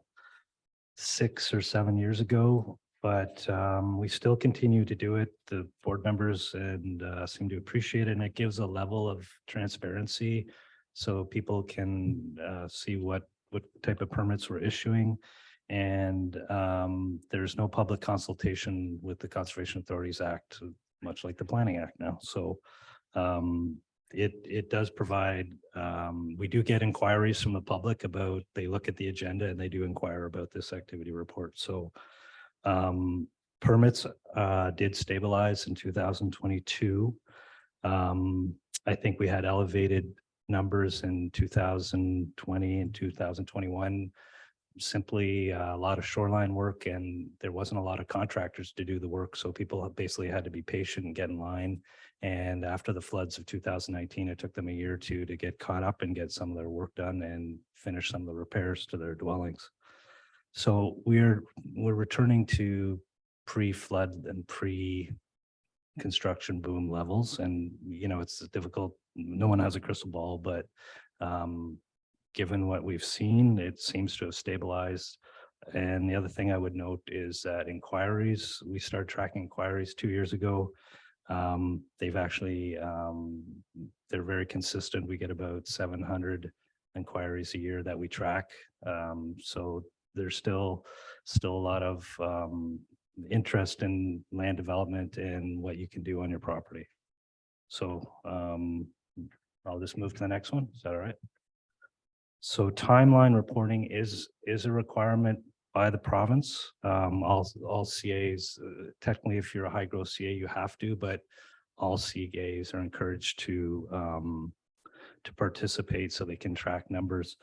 6 or 7 years ago. But we still continue to do it. The board members seem to appreciate it, and it gives a level of transparency so people can see what type of permits we're issuing. And there's no public consultation with the Conservation Authorities Act, much like the Planning Act now. So it does provide, we do get inquiries from the public about, they look at the agenda and they do inquire about this activity report. So permits did stabilize in 2022. I think we had elevated numbers in 2020 and 2021. Simply a lot of shoreline work, and there wasn't a lot of contractors to do the work. So people basically had to be patient and get in line. And after the floods of 2019, it took them a year or two to get caught up and get some of their work done and finish some of the repairs to their dwellings. So we're returning to pre-flood and pre-construction boom levels. And, it's difficult. No one has a crystal ball, but given what we've seen, it seems to have stabilized. And the other thing I would note is that inquiries, we started tracking inquiries 2 years ago. They've actually, they're very consistent. We get about 700 inquiries a year that we track. So there's still a lot of interest in land development and what you can do on your property. So I'll just move to the next one. Is that all right? So timeline reporting is a requirement by the province. All CAs, technically, if you're a high growth CA, you have to, but all CAs are encouraged to participate so they can track numbers.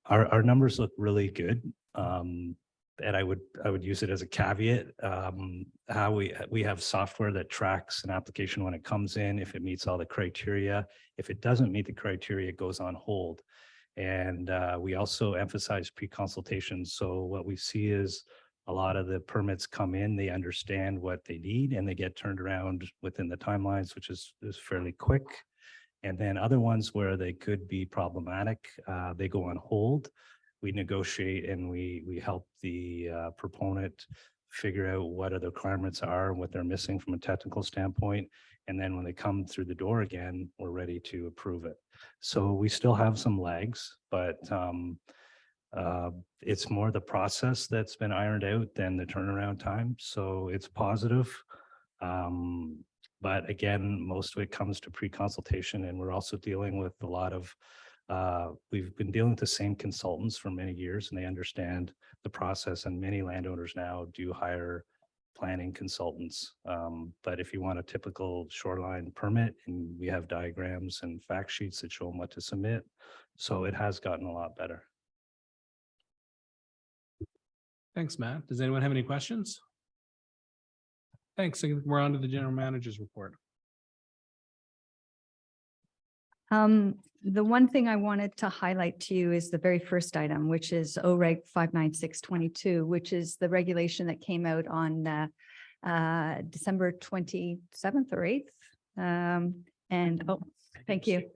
Our numbers look really good. And I would use it as a caveat. How we have software that tracks an application when it comes in, if it meets all the criteria. If it doesn't meet the criteria, it goes on hold. And we also emphasize pre-consultation. So what we see is a lot of the permits come in, they understand what they need, and they get turned around within the timelines, which is fairly quick. And then other ones where they could be problematic, they go on hold. We negotiate and we help the proponent figure out what the requirements are, what they're missing from a technical standpoint. And then when they come through the door again, we're ready to approve it. So we still have some lags, but it's more the process that's been ironed out than the turnaround time. So it's positive. But again, most of it comes to pre-consultation, and we're also dealing with a lot of, we've been dealing with the same consultants for many years, and they understand the process, and many landowners now do hire planning consultants. But if you want a typical shoreline permit, and we have diagrams and fact sheets that show them what to submit. So it has gotten a lot better. Thanks, Matt. Does anyone have any questions? Thanks. We're on to the general manager's report. The one thing I wanted to highlight to you is the very first item, which is OREG 59622, which is the regulation that came out on December 27th or 8th. And, oh, thank you.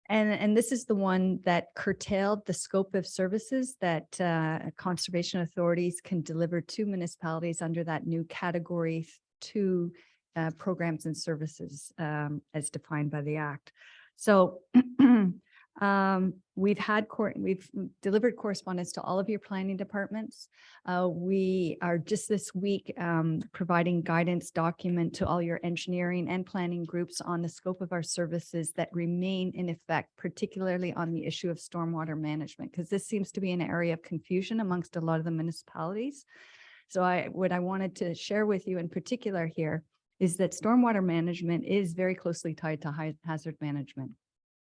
And this is the one that curtailed the scope of services that conservation authorities can deliver to municipalities under that new category 2 programs and services as defined by the Act. So we've delivered correspondence to all of your planning departments. We are just this week providing guidance document to all your engineering and planning groups on the scope of our services that remain in effect, particularly on the issue of stormwater management, because this seems to be an area of confusion amongst a lot of the municipalities. So what I wanted to share with you in particular here is that stormwater management is very closely tied to hazard management.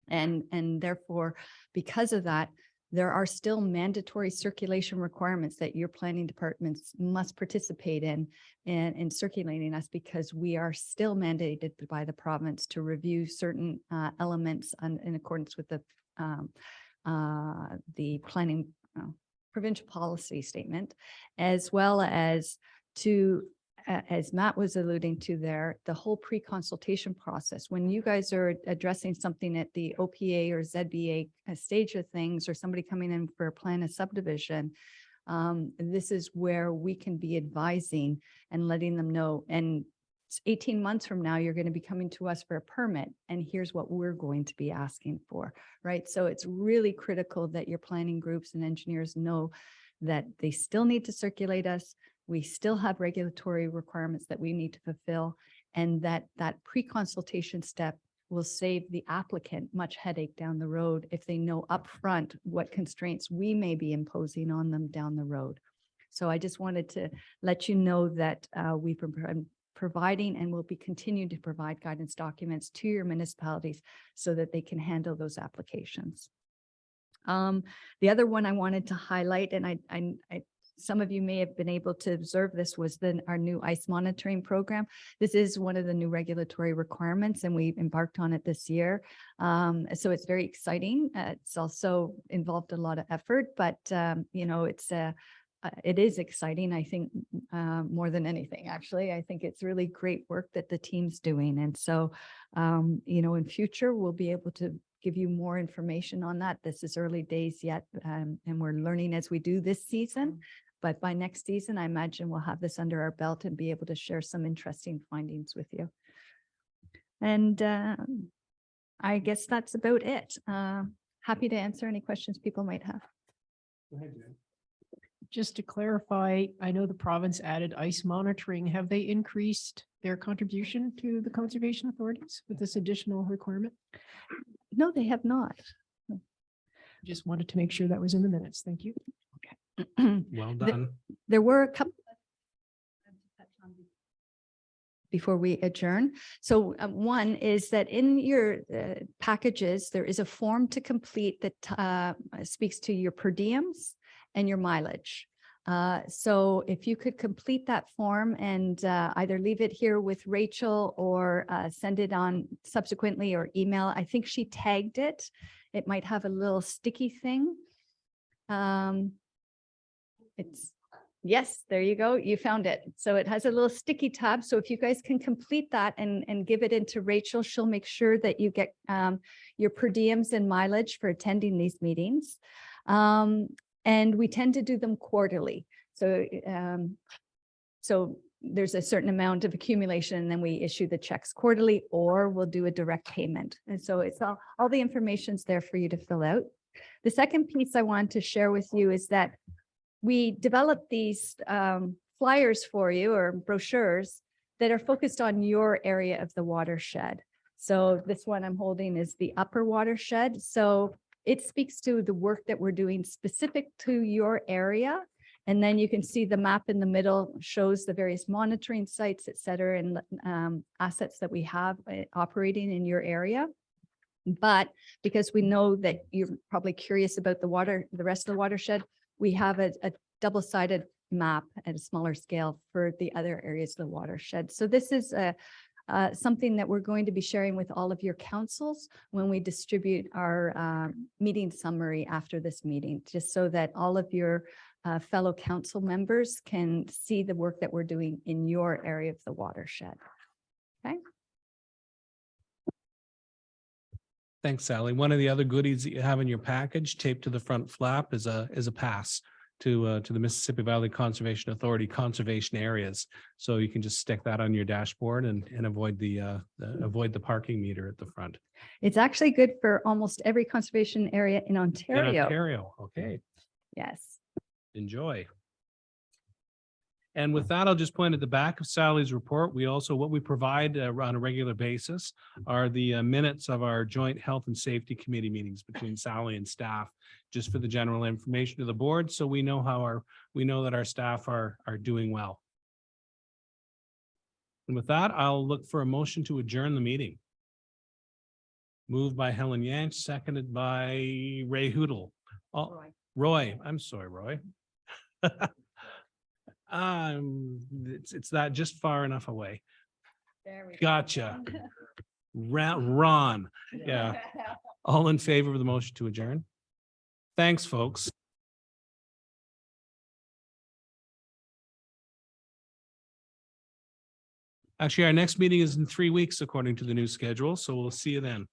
And therefore, because of that, there are still mandatory circulation requirements that your planning departments must participate in circulating us, because we are still mandated by the province to review certain elements in accordance with the planning provincial policy statement, as well as to as Matt was alluding to there, the whole pre-consultation process. When you guys are addressing something at the OPA or ZBA stage of things, or somebody coming in for a plan of subdivision, this is where we can be advising and letting them know. And 18 months from now, you're going to be coming to us for a permit, and here's what we're going to be asking for, right? So it's really critical that your planning groups and engineers know that they still need to circulate us. We still have regulatory requirements that we need to fulfill, and that pre-consultation step will save the applicant much headache down the road if they know upfront what constraints we may be imposing on them down the road. So I just wanted to let you know that we've been providing and will be continuing to provide guidance documents to your municipalities so that they can handle those applications. The other one I wanted to highlight, and I some of you may have been able to observe this, was our new ice monitoring program. This is one of the new regulatory requirements, and we embarked on it this year. So it's very exciting. It's also involved a lot of effort, but you know, it is exciting. I think more than anything, actually, I think it's really great work that the team's doing. And so, you know, in future, we'll be able to give you more information on that. This is early days yet, and we're learning as we do this season. But by next season, I imagine we'll have this under our belt and be able to share some interesting findings with you. And I guess that's about it. Happy to answer any questions people might have. Go ahead, Jen. Just to clarify, I know the province added ice monitoring. Have they increased their contribution to the conservation authorities with this additional requirement? No, they have not. Just wanted to make sure that was in the minutes. Thank you. Well done. There were a couple before we adjourn. So one is that in your packages, there is a form to complete that speaks to your per diems and your mileage. So if you could complete that form and either leave it here with Rachel or send it on subsequently or email. I think she tagged it. It might have a little sticky thing. Yes, there you go. You found it. So it has a little sticky tab. So if you guys can complete that and give it into Rachel, she'll make sure that you get your per diems and mileage for attending these meetings. And we tend to do them quarterly. So, so there's a certain amount of accumulation, and then we issue the checks quarterly, or we'll do a direct payment. And so it's all the information's there for you to fill out. The second piece I want to share with you is that we developed these flyers for you, or brochures, that are focused on your area of the watershed. So this one I'm holding is the upper watershed. So it speaks to the work that we're doing specific to your area. And then you can see the map in the middle shows the various monitoring sites, et cetera, and assets that we have operating in your area. But because we know that you're probably curious about the rest of the watershed, we have a double-sided map at a smaller scale for the other areas of the watershed. So this is something that we're going to be sharing with all of your councils when we distribute our meeting summary after this meeting, just so that all of your fellow council members can see the work that we're doing in your area of the watershed. Okay. Thanks, Sally. One of the other goodies that you have in your package taped to the front flap is a pass to the Mississippi Valley Conservation Authority conservation areas. So you can just stick that on your dashboard and avoid the parking meter at the front. It's actually good for almost every conservation area in In Ontario. Ontario, okay, Yes. enjoy. And with that, I'll just point at the back of Sally's report. What we provide on a regular basis are the minutes of our joint health and safety committee meetings between Sally and staff, just for the general information to the board. So we know that our staff are doing well. And with that, I'll look for a motion to adjourn the meeting. Moved by Helen Yanch, seconded by Ray Hoodle. Oh, Roy, I'm sorry, Roy. It's that just far enough away. There we go. Gotcha. Ron, yeah. All in favor of the motion to adjourn? Thanks, folks. Actually, our next meeting is in 3 weeks, according to the new schedule, so we'll see you then.